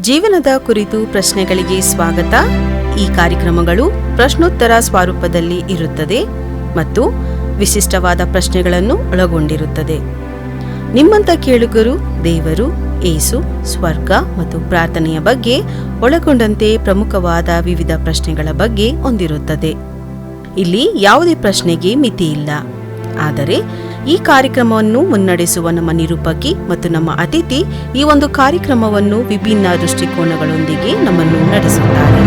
ಜೀವನದ ಕುರಿತು ಪ್ರಶ್ನೆಗಳಿಗೆ ಸ್ವಾಗತ. ಈ ಕಾರ್ಯಕ್ರಮಗಳು ಪ್ರಶ್ನೋತ್ತರ ಸ್ವರೂಪದಲ್ಲಿ ಇರುತ್ತದೆ ಮತ್ತು ವಿಶಿಷ್ಟವಾದ ಪ್ರಶ್ನೆಗಳನ್ನು ಒಳಗೊಂಡಿರುತ್ತದೆ. ನಿಮ್ಮಂಥ ಕೇಳುಗರು ದೇವರು, ಏಸು, ಸ್ವರ್ಗ ಮತ್ತು ಪ್ರಾರ್ಥನೆಯ ಬಗ್ಗೆ ಒಳಗೊಂಡಂತೆ ಪ್ರಮುಖವಾದ ವಿವಿಧ ಪ್ರಶ್ನೆಗಳ ಬಗ್ಗೆ ಹೊಂದಿರುತ್ತದೆ. ಇಲ್ಲಿ ಯಾವುದೇ ಪ್ರಶ್ನೆಗೆ ಮಿತಿ ಇಲ್ಲ. ಆದರೆ ಈ ಕಾರ್ಯಕ್ರಮವನ್ನು ಮುನ್ನಡೆಸುವ ನಮ್ಮ ನಿರೂಪಕಿ ಮತ್ತು ನಮ್ಮ ಅತಿಥಿ ಈ ಒಂದು ಕಾರ್ಯಕ್ರಮವನ್ನು ವಿಭಿನ್ನ ದೃಷ್ಟಿಕೋನಗಳೊಂದಿಗೆ ನಮ್ಮನ್ನು ನಡೆಸುತ್ತಾರೆ.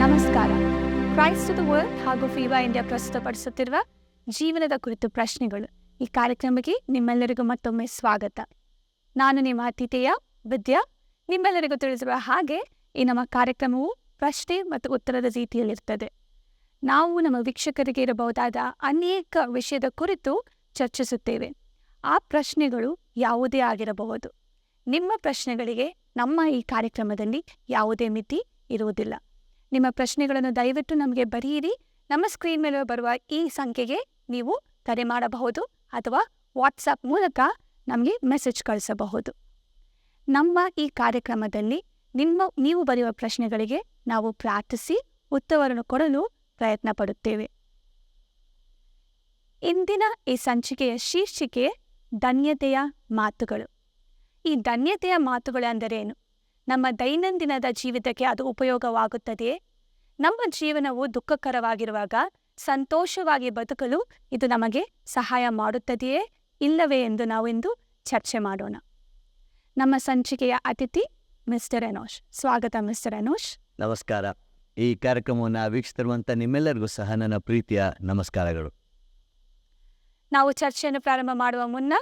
ನಮಸ್ಕಾರ. ಕ್ರೈಸ್ಟ್ ದ ವರ್ಲ್ಡ್ ಹಾಗೂ ಫೀವಾ ಇಂಡಿಯಾ ಪ್ರಸ್ತುತಪಡಿಸುತ್ತಿರುವ ಜೀವನದ ಕುರಿತು ಪ್ರಶ್ನೆಗಳು ಈ ಕಾರ್ಯಕ್ರಮಕ್ಕೆ ನಿಮ್ಮೆಲ್ಲರಿಗೂ ಮತ್ತೊಮ್ಮೆ ಸ್ವಾಗತ. ನಾನು ನಿಮ್ಮ ಅತಿಥಿಯ ವಿದ್ಯಾ. ನಿಮ್ಮೆಲ್ಲರಿಗೂ ತಿಳಿಸಿರುವ ಹಾಗೆ ಈ ನಮ್ಮ ಕಾರ್ಯಕ್ರಮವು ಪ್ರಶ್ನೆ ಮತ್ತು ಉತ್ತರದ ರೀತಿಯಲ್ಲಿರ್ತದೆ. ನಾವು ನಮ್ಮ ವೀಕ್ಷಕರಿಗೆ ಇರಬಹುದಾದ ಅನೇಕ ವಿಷಯದ ಕುರಿತು ಚರ್ಚಿಸುತ್ತೇವೆ. ಆ ಪ್ರಶ್ನೆಗಳು ಯಾವುದೇ ಆಗಿರಬಹುದು. ನಿಮ್ಮ ಪ್ರಶ್ನೆಗಳಿಗೆ ನಮ್ಮ ಈ ಕಾರ್ಯಕ್ರಮದಲ್ಲಿ ಯಾವುದೇ ಮಿತಿ ಇರುವುದಿಲ್ಲ. ನಿಮ್ಮ ಪ್ರಶ್ನೆಗಳನ್ನು ದಯವಿಟ್ಟು ನಮಗೆ ಬರೆಯಿರಿ. ನಮ್ಮ ಸ್ಕ್ರೀನ್ ಮೇಲೆ ಬರುವ ಈ ಸಂಖ್ಯೆಗೆ ನೀವು ಕರೆ ಮಾಡಬಹುದು ಅಥವಾ ವಾಟ್ಸಪ್ ಮೂಲಕ ನಮಗೆ ಮೆಸೇಜ್ ಕಳಿಸಬಹುದು. ನಮ್ಮ ಈ ಕಾರ್ಯಕ್ರಮದಲ್ಲಿ ನೀವು ಬರೆಯುವ ಪ್ರಶ್ನೆಗಳಿಗೆ ನಾವು ಪ್ರಾರ್ಥಿಸಿ ಉತ್ತರವನ್ನು ಕೊಡಲು ಪ್ರಯತ್ನ ಪಡುತ್ತೇವೆ. ಇಂದಿನ ಈ ಸಂಚಿಕೆಯ ಶೀರ್ಷಿಕೆ ಧನ್ಯತೆಯ ಮಾತುಗಳು. ಈ ಧನ್ಯತೆಯ ಮಾತುಗಳು ಎಂದರೇನು? ನಮ್ಮ ದೈನಂದಿನದ ಜೀವಿತಕ್ಕೆ ಅದು ಉಪಯೋಗವಾಗುತ್ತದೆಯೇ? ನಮ್ಮ ಜೀವನವು ದುಃಖಕರವಾಗಿರುವಾಗ ಸಂತೋಷವಾಗಿ ಬದುಕಲು ಇದು ನಮಗೆ ಸಹಾಯ ಮಾಡುತ್ತದೆಯೇ ಇಲ್ಲವೇ ಎಂದು ನಾವು ಇಂದು ಚರ್ಚೆ ಮಾಡೋಣ. ನಮ್ಮ ಸಂಚಿಕೆಯ ಅತಿಥಿ ಮಿಸ್ಟರ್ ಎನೋಷ್. ಸ್ವಾಗತ ಮಿಸ್ಟರ್ ಎನೋಷ್. ನಮಸ್ಕಾರ. ಈ ಕಾರ್ಯಕ್ರಮವನ್ನು ವೀಕ್ಷಿಸಿರುವಂಥ ನಿಮ್ಮೆಲ್ಲರಿಗೂ ಸಹ ನನ್ನ ಪ್ರೀತಿಯ ನಮಸ್ಕಾರಗಳು. ನಾವು ಚರ್ಚೆಯನ್ನು ಪ್ರಾರಂಭ ಮಾಡುವ ಮುನ್ನ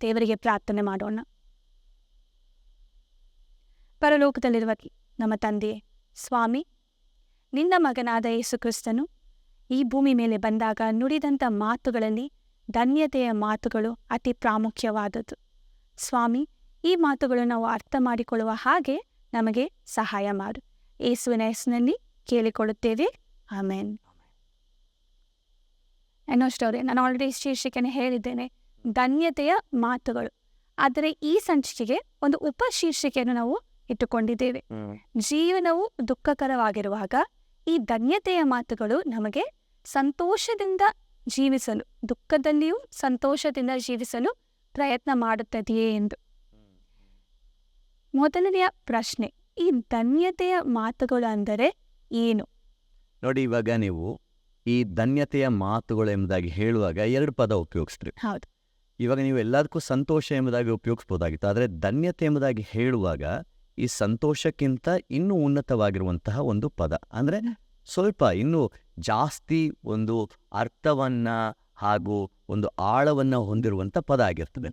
ದೇವರಿಗೆ ಪ್ರಾರ್ಥನೆ ಮಾಡೋಣ. ಪರಲೋಕದಲ್ಲಿರುವ ನಮ್ಮ ತಂದೆಯೇ, ಸ್ವಾಮಿ, ನಿನ್ನ ಮಗನಾದ ಯೇಸು ಕ್ರಿಸ್ತನು ಈ ಭೂಮಿ ಮೇಲೆ ಬಂದಾಗ ನುಡಿದಂಥ ಮಾತುಗಳಲ್ಲಿ ಧನ್ಯತೆಯ ಮಾತುಗಳು ಅತಿ ಪ್ರಾಮುಖ್ಯವಾದದ್ದು. ಸ್ವಾಮಿ, ಈ ಮಾತುಗಳು ನಾವು ಅರ್ಥ ಮಾಡಿಕೊಳ್ಳುವ ಹಾಗೆ ನಮಗೆ ಸಹಾಯ ಮಾಡು. ಯೇಸುವಿನ ಹೆಸರಿನಲ್ಲಿ ಕೇಳಿಕೊಳ್ಳುತ್ತೇವೆ, ಆಮೇನ್. ಎನೋಷ್ಟವ್ರೆ, ನಾನು ಆಲ್ರೆಡಿ ಶೀರ್ಷಿಕೆಯನ್ನು ಹೇಳಿದ್ದೇನೆ, ಧನ್ಯತೆಯ ಮಾತುಗಳು. ಆದರೆ ಈ ಸಂಚಿಕೆಗೆ ಒಂದು ಉಪಶೀರ್ಷಿಕೆಯನ್ನು ನಾವು ಇಟ್ಟುಕೊಂಡಿದ್ದೇವೆ. ಜೀವನವು ದುಃಖಕರವಾಗಿರುವಾಗ ಈ ಧನ್ಯತೆಯ ಮಾತುಗಳು ನಮಗೆ ಸಂತೋಷದಿಂದ ಜೀವಿಸಲು, ದುಃಖದಲ್ಲಿಯೂ ಸಂತೋಷದಿಂದ ಜೀವಿಸಲು ಪ್ರಯತ್ನ ಮಾಡುತ್ತದೆಯೇ ಎಂದು. ಮೊದಲನೆಯ ಪ್ರಶ್ನೆ, ಈ ಧನ್ಯತೆಯ ಮಾತುಗಳು ಅಂದರೆ ಏನು? ನೋಡಿ, ಇವಾಗ ನೀವು ಈ ಧನ್ಯತೆಯ ಮಾತುಗಳು ಎಂಬುದಾಗಿ ಹೇಳುವಾಗ ಎರಡು ಪದ ಉಪಯೋಗಿಸ್ತೀರಿ. ಹೌದು. ಇವಾಗ ನೀವು ಎಲ್ಲದಕ್ಕೂ ಸಂತೋಷ ಎಂಬುದಾಗಿ ಉಪಯೋಗಿಸ್ಬೋದಾಗಿತ್ತು. ಆದರೆ ಧನ್ಯತೆ ಎಂಬುದಾಗಿ ಹೇಳುವಾಗ ಈ ಸಂತೋಷಕ್ಕಿಂತ ಇನ್ನೂ ಉನ್ನತವಾಗಿರುವಂತಹ ಒಂದು ಪದ, ಅಂದರೆ ಸ್ವಲ್ಪ ಇನ್ನೂ ಜಾಸ್ತಿ ಒಂದು ಅರ್ಥವನ್ನ ಹಾಗೂ ಒಂದು ಆಳವನ್ನ ಹೊಂದಿರುವಂಥ ಪದ ಆಗಿರ್ತದೆ.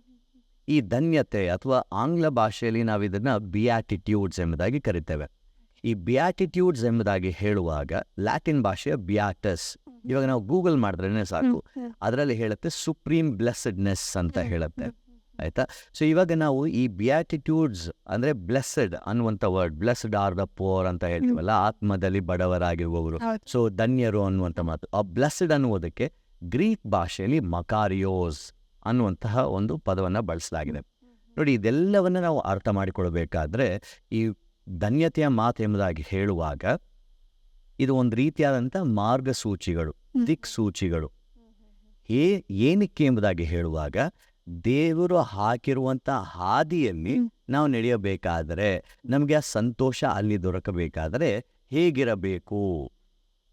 ಈ ಧನ್ಯತೆ ಅಥವಾ ಆಂಗ್ಲ ಭಾಷೆಯಲ್ಲಿ ನಾವು ಇದನ್ನ ಬಿಯಾಟಿಟ್ಯೂಡ್ಸ್ ಎಂಬುದಾಗಿ ಕರಿತೇವೆ. ಈ ಬಿಯಾಟಿಟ್ಯೂಡ್ಸ್ ಎಂಬುದಾಗಿ ಹೇಳುವಾಗ ಲ್ಯಾಟಿನ್ ಭಾಷೆಯ ಬಿಯಾಟಸ್, ಇವಾಗ ನಾವು ಗೂಗಲ್ ಮಾಡಿದ್ರೇನೆ ಸಾಕು, ಅದರಲ್ಲಿ ಹೇಳುತ್ತೆ ಸುಪ್ರೀಂ ಬ್ಲೆಸ್ಸಡ್ನೆಸ್ ಅಂತ ಹೇಳುತ್ತೆ. ಆಯ್ತಾ? ಸೊ ಇವಾಗ ನಾವು ಈ ಬಿಯಾಟಿಟ್ಯೂಡ್ಸ್ ಅಂದ್ರೆ ಬ್ಲೆಸ್ಸಡ್ ಅನ್ನುವಂಥ word, blessed are the poor ಅಂತ ಹೇಳ್ತೀವಲ್ಲ, ಆತ್ಮದಲ್ಲಿ ಬಡವರಾಗಿರುವವರು, ಸೊ ಧನ್ಯರು ಅನ್ನುವಂಥ ಮಾತು. ಆ ಬ್ಲೆಸ್ಸಡ್ ಅನ್ನುವುದಕ್ಕೆ ಗ್ರೀಕ್ ಭಾಷೆಯಲ್ಲಿ ಮಕಾರಿಯೋಸ್ ಅನ್ನುವಂತಹ ಒಂದು ಪದವನ್ನು ಬಳಸಲಾಗಿದೆ. ನೋಡಿ, ಇದೆಲ್ಲವನ್ನ ನಾವು ಅರ್ಥ ಮಾಡಿಕೊಳ್ಬೇಕಾದ್ರೆ ಈ ಧನ್ಯತೆಯ ಮಾತು ಎಂಬುದಾಗಿ ಹೇಳುವಾಗ ಇದು ಒಂದು ರೀತಿಯಾದಂಥ ಮಾರ್ಗಸೂಚಿಗಳು, ದಿಕ್ಸೂಚಿಗಳು. ಏನಕ್ಕೆ ಎಂಬುದಾಗಿ ಹೇಳುವಾಗ ದೇವರು ಹಾಕಿರುವಂಥ ಹಾದಿಯಲ್ಲಿ ನಾವು ನಡೆಯಬೇಕಾದರೆ, ನಮಗೆ ಆ ಸಂತೋಷ ಅಲ್ಲಿ ದೊರಕಬೇಕಾದರೆ ಹೇಗಿರಬೇಕು,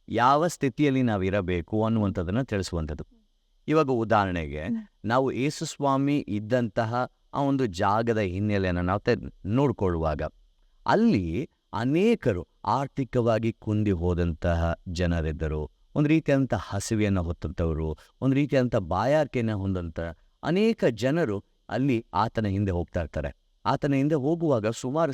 ಯಾವ ಸ್ಥಿತಿಯಲ್ಲಿ ನಾವಿರಬೇಕು ಅನ್ನುವಂಥದ್ದನ್ನು ತಿಳಿಸುವಂಥದ್ದು. ಇವಾಗ ಉದಾಹರಣೆಗೆ ನಾವು ಯೇಸುಸ್ವಾಮಿ ಇದ್ದಂತಹ ಆ ಒಂದು ಜಾಗದ ಹಿನ್ನೆಲೆಯನ್ನು ನಾವು ನೋಡಿಕೊಳ್ಳುವಾಗ ಅಲ್ಲಿ ಅನೇಕರು ಆರ್ಥಿಕವಾಗಿ ಕುಂದಿ ಹೋದಂತಹ ಜನರಿದ್ದರು. ಒಂದು ರೀತಿಯಾದಂಥ ಹಸಿವೆಯನ್ನು ಹೊತ್ತಂಥವರು, ಒಂದು ರೀತಿಯಾದಂಥ ಬಾಯಾರಿಕೆಯನ್ನು ಹೊಂದಂಥ ಅನೇಕ ಜನರು ಅಲ್ಲಿ ಆತನ ಹಿಂದೆ ಹೋಗ್ತಾ ಇರ್ತಾರೆ. ಆತನ ಹಿಂದೆ ಹೋಗುವಾಗ ಸುಮಾರು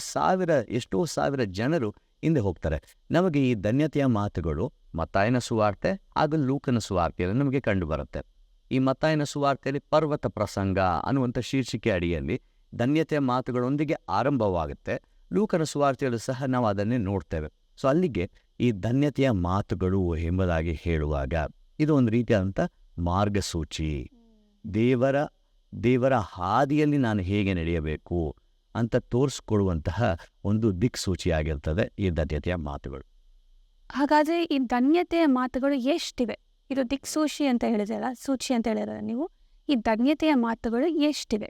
ಎಷ್ಟೋ ಸಾವಿರ ಜನರು ಹಿಂದೆ ಹೋಗ್ತಾರೆ. ನಮಗೆ ಈ ಧನ್ಯತೆಯ ಮಾತುಗಳು ಮತ್ತಾಯನ ಸುವಾರ್ತೆ ಹಾಗೂ ಲೂಕನ ಸುವಾರ್ತೆಯಲ್ಲಿ ನಮಗೆ ಕಂಡು ಬರುತ್ತೆ. ಈ ಮತ್ತಾಯನ ಸುವಾರ್ತೆಯಲ್ಲಿ ಪರ್ವತ ಪ್ರಸಂಗ ಅನ್ನುವಂಥ ಶೀರ್ಷಿಕೆ ಅಡಿಯಲ್ಲಿ ಧನ್ಯತೆಯ ಮಾತುಗಳೊಂದಿಗೆ ಆರಂಭವಾಗುತ್ತೆ. ಲೂಕನ ಸುವಾರ್ತೆಯಲ್ಲೂ ಸಹ ನಾವು ಅದನ್ನೇ ನೋಡ್ತೇವೆ. ಸೊ ಅಲ್ಲಿಗೆ ಈ ಧನ್ಯತೆಯ ಮಾತುಗಳು ಎಂಬುದಾಗಿ ಹೇಳುವಾಗ ಇದು ಒಂದು ರೀತಿಯಾದಂಥ ಮಾರ್ಗಸೂಚಿ. ದೇವರ ಹಾದಿಯಲ್ಲಿ ನಾನು ಹೇಗೆ ನಡೆಯಬೇಕು ಅಂತ ತೋರಿಸ್ಕೊಡುವಂತಹ ಒಂದು ದಿಕ್ಸೂಚಿಯಾಗಿರ್ತದೆ ಈ ಧನ್ಯತೆಯ ಮಾತುಗಳು. ಹಾಗಾದ್ರೆ ಈ ಧನ್ಯತೆಯ ಮಾತುಗಳು ಎಷ್ಟಿವೆ? ಇದು ದಿಕ್ಸೂಚಿ ಅಂತ ಹೇಳಿದ್ರಲ್ಲ, ಸೂಚಿ ಅಂತ ಹೇಳಿದ್ರೆ ನೀವು, ಈ ಧನ್ಯತೆಯ ಮಾತುಗಳು ಎಷ್ಟಿವೆ?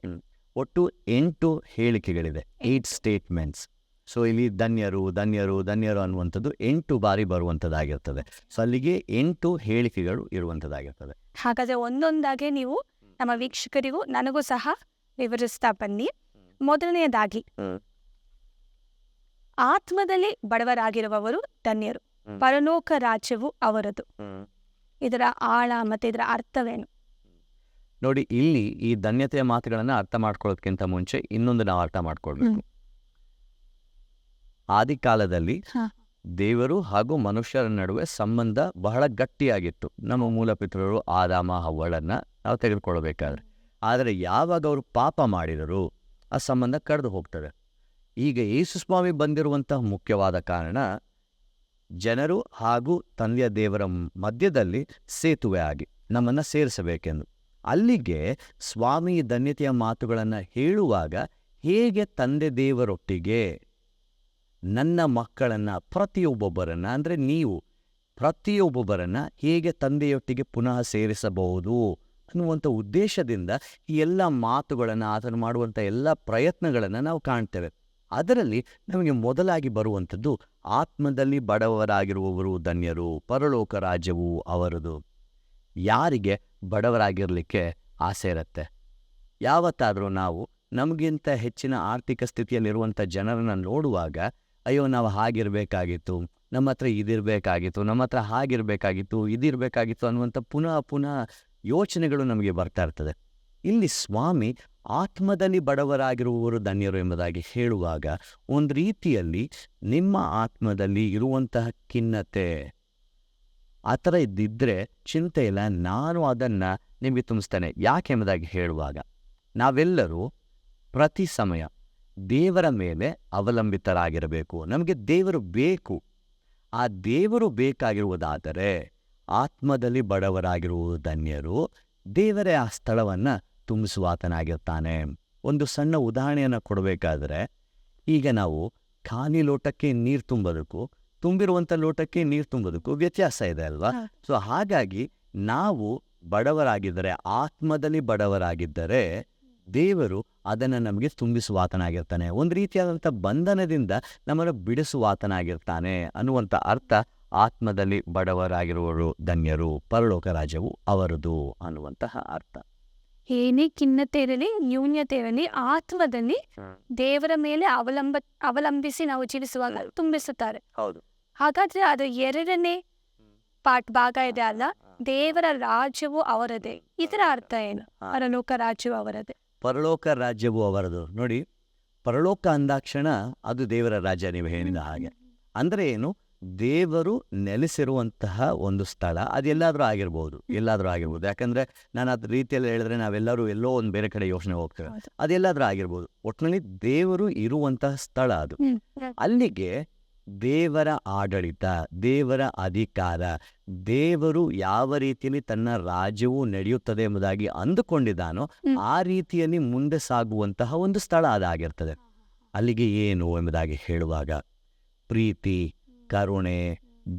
ಒಟ್ಟು 8 ಹೇಳಿಕೆಗಳಿದೆ, 8 ಸ್ಟೇಟ್ಮೆಂಟ್ಸ್. ಸೊ ಇಲ್ಲಿ ಧನ್ಯರು ಧನ್ಯರು ಧನ್ಯರು ಅನ್ನುವಂಥದ್ದು 8 ಬಾರಿ ಬರುವಂಥದ್ದಾಗಿರ್ತದೆ. ಸೊ ಅಲ್ಲಿಗೆ 8 ಹೇಳಿಕೆಗಳು ಇರುವಂಥದ್ದಾಗಿರ್ತದೆ. ಹಾಗಾದ್ರೆ ಒಂದೊಂದಾಗೆ ನೀವು ನಮ್ಮ ವೀಕ್ಷಕರಿಗೂ ನನಗೂ ಸಹ ವಿವರಿಸ್ತಾ ಬನ್ನಿ. ಮೊದಲನೆಯದಾಗಿ, ಆತ್ಮದಲ್ಲಿ ಬಡವರಾಗಿರುವವರು ಧನ್ಯರು, ಪರಲೋಕ ರಾಜ್ಯವು ಅವರದು. ಇದರ ಆಳ ಮತ್ತೆ ಇದರ ಅರ್ಥವೇನು? ನೋಡಿ, ಇಲ್ಲಿ ಈ ಧನ್ಯತೆಯ ಮಾತುಗಳನ್ನು ಅರ್ಥ ಮಾಡ್ಕೊಳ್ಳೋದಕ್ಕಿಂತ ಮುಂಚೆ ಇನ್ನೊಂದು ನಾವು ಅರ್ಥ ಮಾಡ್ಕೊಳ್ಬೇಕು. ಆದಿಕಾಲದಲ್ಲಿ ದೇವರು ಹಾಗೂ ಮನುಷ್ಯರ ನಡುವೆ ಸಂಬಂಧ ಬಹಳ ಗಟ್ಟಿಯಾಗಿತ್ತು. ನಮ್ಮ ಮೂಲ ಪಿತೃರು ಆದಾಮ ಹವ್ವಳನ್ನ ನಾವು ತೆಗೆದುಕೊಳ್ಬೇಕಾದ್ರೆ. ಆದರೆ ಯಾವಾಗ ಅವರು ಪಾಪ ಮಾಡಿದರು ಆ ಸಂಬಂಧ ಕಳೆದು ಹೋಗ್ತದೆ. ಈಗ ಯೇಸುಸ್ವಾಮಿ ಬಂದಿರುವಂತಹ ಮುಖ್ಯವಾದ ಕಾರಣ ಜನರು ಹಾಗೂ ತಂದೆಯ ದೇವರ ಮಧ್ಯದಲ್ಲಿ ಸೇತುವೆ ಆಗಿ ನಮ್ಮನ್ನು ಸೇರಿಸಬೇಕೆಂದು. ಅಲ್ಲಿಗೆ ಸ್ವಾಮಿ ಧನ್ಯತೆಯ ಮಾತುಗಳನ್ನು ಹೇಳುವಾಗ ಹೇಗೆ ತಂದೆ ದೇವರೊಟ್ಟಿಗೆ ನನ್ನ ಮಕ್ಕಳನ್ನು ಪ್ರತಿಯೊಬ್ಬೊಬ್ಬರನ್ನು, ಅಂದರೆ ನೀವು ಪ್ರತಿಯೊಬ್ಬೊಬ್ಬರನ್ನು ಹೇಗೆ ತಂದೆಯೊಟ್ಟಿಗೆ ಪುನಃ ಸೇರಿಸಬಹುದು ಅನ್ನುವಂಥ ಉದ್ದೇಶದಿಂದ ಈ ಎಲ್ಲ ಮಾತುಗಳನ್ನು, ಆತನು ಮಾಡುವಂಥ ಎಲ್ಲ ಪ್ರಯತ್ನಗಳನ್ನು ನಾವು ಕಾಣ್ತೇವೆ. ಅದರಲ್ಲಿ ನಮಗೆ ಮೊದಲಾಗಿ ಬರುವಂಥದ್ದು ಆತ್ಮದಲ್ಲಿ ಬಡವರಾಗಿರುವವರು ಧನ್ಯರು, ಪರಲೋಕ ರಾಜ್ಯವು ಅವರದು. ಯಾರಿಗೆ ಬಡವರಾಗಿರಲಿಕ್ಕೆ ಆಸೆ ಇರುತ್ತೆ? ಯಾವತ್ತಾದರೂ ನಾವು ನಮಗಿಂತ ಹೆಚ್ಚಿನ ಆರ್ಥಿಕ ಸ್ಥಿತಿಯಲ್ಲಿರುವಂಥ ಜನರನ್ನು ನೋಡುವಾಗ ಅಯ್ಯೋ ನಾವು ಹಾಗಿರಬೇಕಾಗಿತ್ತು, ನಮ್ಮ ಹತ್ರ ಇದಿರಬೇಕಾಗಿತ್ತು, ನಮ್ಮ ಹತ್ರ ಹಾಗಿರಬೇಕಾಗಿತ್ತು, ಇದಿರಬೇಕಾಗಿತ್ತು ಅನ್ನುವಂಥ ಪುನಃ ಯೋಚನೆಗಳು ನಮಗೆ ಬರ್ತಾ ಇರ್ತದೆ. ಇಲ್ಲಿ ಸ್ವಾಮಿ ಆತ್ಮದಲ್ಲಿ ಬಡವರಾಗಿರುವವರು ಧನ್ಯರು ಎಂಬುದಾಗಿ ಹೇಳುವಾಗ ಒಂದು ರೀತಿಯಲ್ಲಿ ನಿಮ್ಮ ಆತ್ಮದಲ್ಲಿ ಇರುವಂತಹ ಖಿನ್ನತೆ ಆ ಥರ ಇದ್ದಿದ್ದರೆ ಚಿಂತೆ ಇಲ್ಲ, ನಾನು ಅದನ್ನು ನಿಮಗೆ ತುಂಬಿಸ್ತೇನೆ. ಯಾಕೆ ಎಂಬುದಾಗಿ ಹೇಳುವಾಗ ನಾವೆಲ್ಲರೂ ಪ್ರತಿ ಸಮಯ ದೇವರ ಮೇಲೆ ಅವಲಂಬಿತರಾಗಿರಬೇಕು. ನಮಗೆ ದೇವರು ಬೇಕು. ಆ ದೇವರು ಬೇಕಾಗಿರುವುದಾದರೆ ಆತ್ಮದಲ್ಲಿ ಬಡವರಾಗಿರುವುದು ಧನ್ಯರು, ದೇವರೇ ಆ ಸ್ಥಳವನ್ನು ತುಂಬಿಸುವಾತನಾಗಿರ್ತಾನೆ. ಒಂದು ಸಣ್ಣ ಉದಾಹರಣೆಯನ್ನು ಕೊಡಬೇಕಾದ್ರೆ, ಈಗ ನಾವು ಖಾಲಿ ಲೋಟಕ್ಕೆ ನೀರು ತುಂಬೋದಕ್ಕೂ ತುಂಬಿರುವಂಥ ಲೋಟಕ್ಕೆ ನೀರು ತುಂಬೋದಕ್ಕೂ ವ್ಯತ್ಯಾಸ ಇದೆ ಅಲ್ವಾ? ಸೊ ಹಾಗಾಗಿ ನಾವು ಬಡವರಾಗಿದ್ದರೆ, ಆತ್ಮದಲ್ಲಿ ಬಡವರಾಗಿದ್ದರೆ ದೇವರು ಅದನ್ನು ನಮಗೆ ತುಂಬಿಸುವಾತನಾಗಿರ್ತಾನೆ. ಒಂದು ರೀತಿಯಾದಂಥ ಬಂಧನದಿಂದ ನಮ್ಮನ್ನು ಬಿಡಿಸುವಾತನಾಗಿರ್ತಾನೆ ಅನ್ನುವಂಥ ಅರ್ಥ ಆತ್ಮದಲ್ಲಿ ಬಡವರಾಗಿರುವವರು ಧನ್ಯರು, ಪರಲೋಕ ರಾಜ್ಯವು ಅವರದು ಅನ್ನುವಂತಹ ಅರ್ಥ. ಏನೇ ಖಿನ್ನತೆ ಇರಲಿ, ನ್ಯೂನ್ಯತೆ ಇರಲಿ, ಆತ್ಮದಲ್ಲಿ ದೇವರ ಮೇಲೆ ಅವಲಂಬಿಸಿ ನಾವು ಜೀವಿಸುವಾಗ ತುಂಬಿಸುತ್ತಾರೆ. ಹೌದು. ಹಾಗಾದ್ರೆ ಅದು ಎರಡನೇ ಭಾಗ ಇದೆ ಅಲ್ಲ, ದೇವರ ರಾಜ್ಯವು ಅವರದೇ. ಇದರ ಅರ್ಥ ಏನು? ಪರಲೋಕ ರಾಜ್ಯವು ಅವರದೇ, ಪರಲೋಕ ರಾಜ್ಯವು ಅವರದು. ನೋಡಿ, ಪರಲೋಕ ಅಂದಾಕ್ಷಣ ಅದು ದೇವರ ರಾಜ್ಯ. ನೀವು ಹೇಳಿದ ಹಾಗೆ ಅಂದರೆ ಏನು? ದೇವರು ನೆಲೆಸಿರುವಂತಹ ಒಂದು ಸ್ಥಳ. ಅದೆಲ್ಲಾದರೂ ಆಗಿರ್ಬೋದು, ಯಾಕಂದರೆ ನಾನು ಅದ್ರ ರೀತಿಯಲ್ಲಿ ಹೇಳಿದ್ರೆ ನಾವೆಲ್ಲರೂ ಎಲ್ಲೋ ಒಂದು ಬೇರೆ ಕಡೆ ಯೋಚನೆ ಹೋಗ್ತೇವೆ. ಅದೆಲ್ಲಾದರೂ ಆಗಿರ್ಬೋದು. ಒಟ್ಟಿನಲ್ಲಿ ದೇವರು ಇರುವಂತಹ ಸ್ಥಳ ಅದು. ಅಲ್ಲಿಗೆ ದೇವರ ಆಡಳಿತ, ದೇವರ ಅಧಿಕಾರ, ದೇವರು ಯಾವ ರೀತಿಯಲ್ಲಿ ತನ್ನ ರಾಜ್ಯವು ನಡೆಯುತ್ತದೆ ಎಂಬುದಾಗಿ ಅಂದುಕೊಂಡಿದ್ದಾನೋ ಆ ರೀತಿಯಲ್ಲಿ ಮುಂದೆ ಸಾಗುವಂತಹ ಒಂದು ಸ್ಥಳ ಅದಾಗಿರ್ತದೆ. ಅಲ್ಲಿಗೆ ಏನು ಎಂಬುದಾಗಿ ಹೇಳುವಾಗ ಪ್ರೀತಿ, ಕರುಣೆ,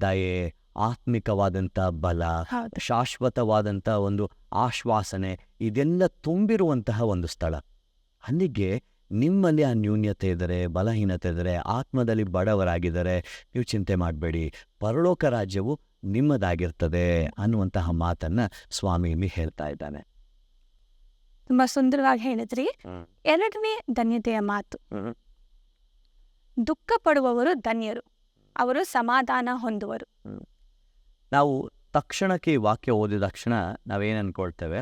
ದಯೆ, ಆತ್ಮಿಕವಾದಂಥ ಬಲ, ಶಾಶ್ವತವಾದಂಥ ಒಂದು ಆಶ್ವಾಸನೆ, ಇದೆಲ್ಲ ತುಂಬಿರುವಂತಹ ಒಂದು ಸ್ಥಳ. ಅಲ್ಲಿಗೆ ನಿಮ್ಮಲ್ಲಿ ಆ ನ್ಯೂನ್ಯತೆ ಇದ್ದರೆ, ಬಲಹೀನತೆ ಇದ್ದರೆ, ಆತ್ಮದಲ್ಲಿ ಬಡವರಾಗಿದ್ದರೆ ನೀವು ಚಿಂತೆ ಮಾಡಬೇಡಿ, ಪರಲೋಕ ರಾಜ್ಯವು ನಿಮ್ಮದಾಗಿರ್ತದೆ ಅನ್ನುವಂತಹ ಮಾತನ್ನು ಸ್ವಾಮಿ ಇಲ್ಲಿ ಹೇಳ್ತಾ ಇದ್ದಾನೆ. ತುಂಬಾ ಸುಂದರವಾಗಿ ಹೇಳಿದ್ರಿ. ಎರಡನೇ ಧನ್ಯತೆಯ ಮಾತು, ದುಃಖ ಪಡುವವರು ಧನ್ಯರು, ಅವರು ಸಮಾಧಾನ ಹೊಂದುವರು. ನಾವು ತಕ್ಷಣಕ್ಕೆ ಈ ವಾಕ್ಯ ಓದಿದ ತಕ್ಷಣ ನಾವೇನು ಅನ್ಕೊಳ್ತೇವೆ?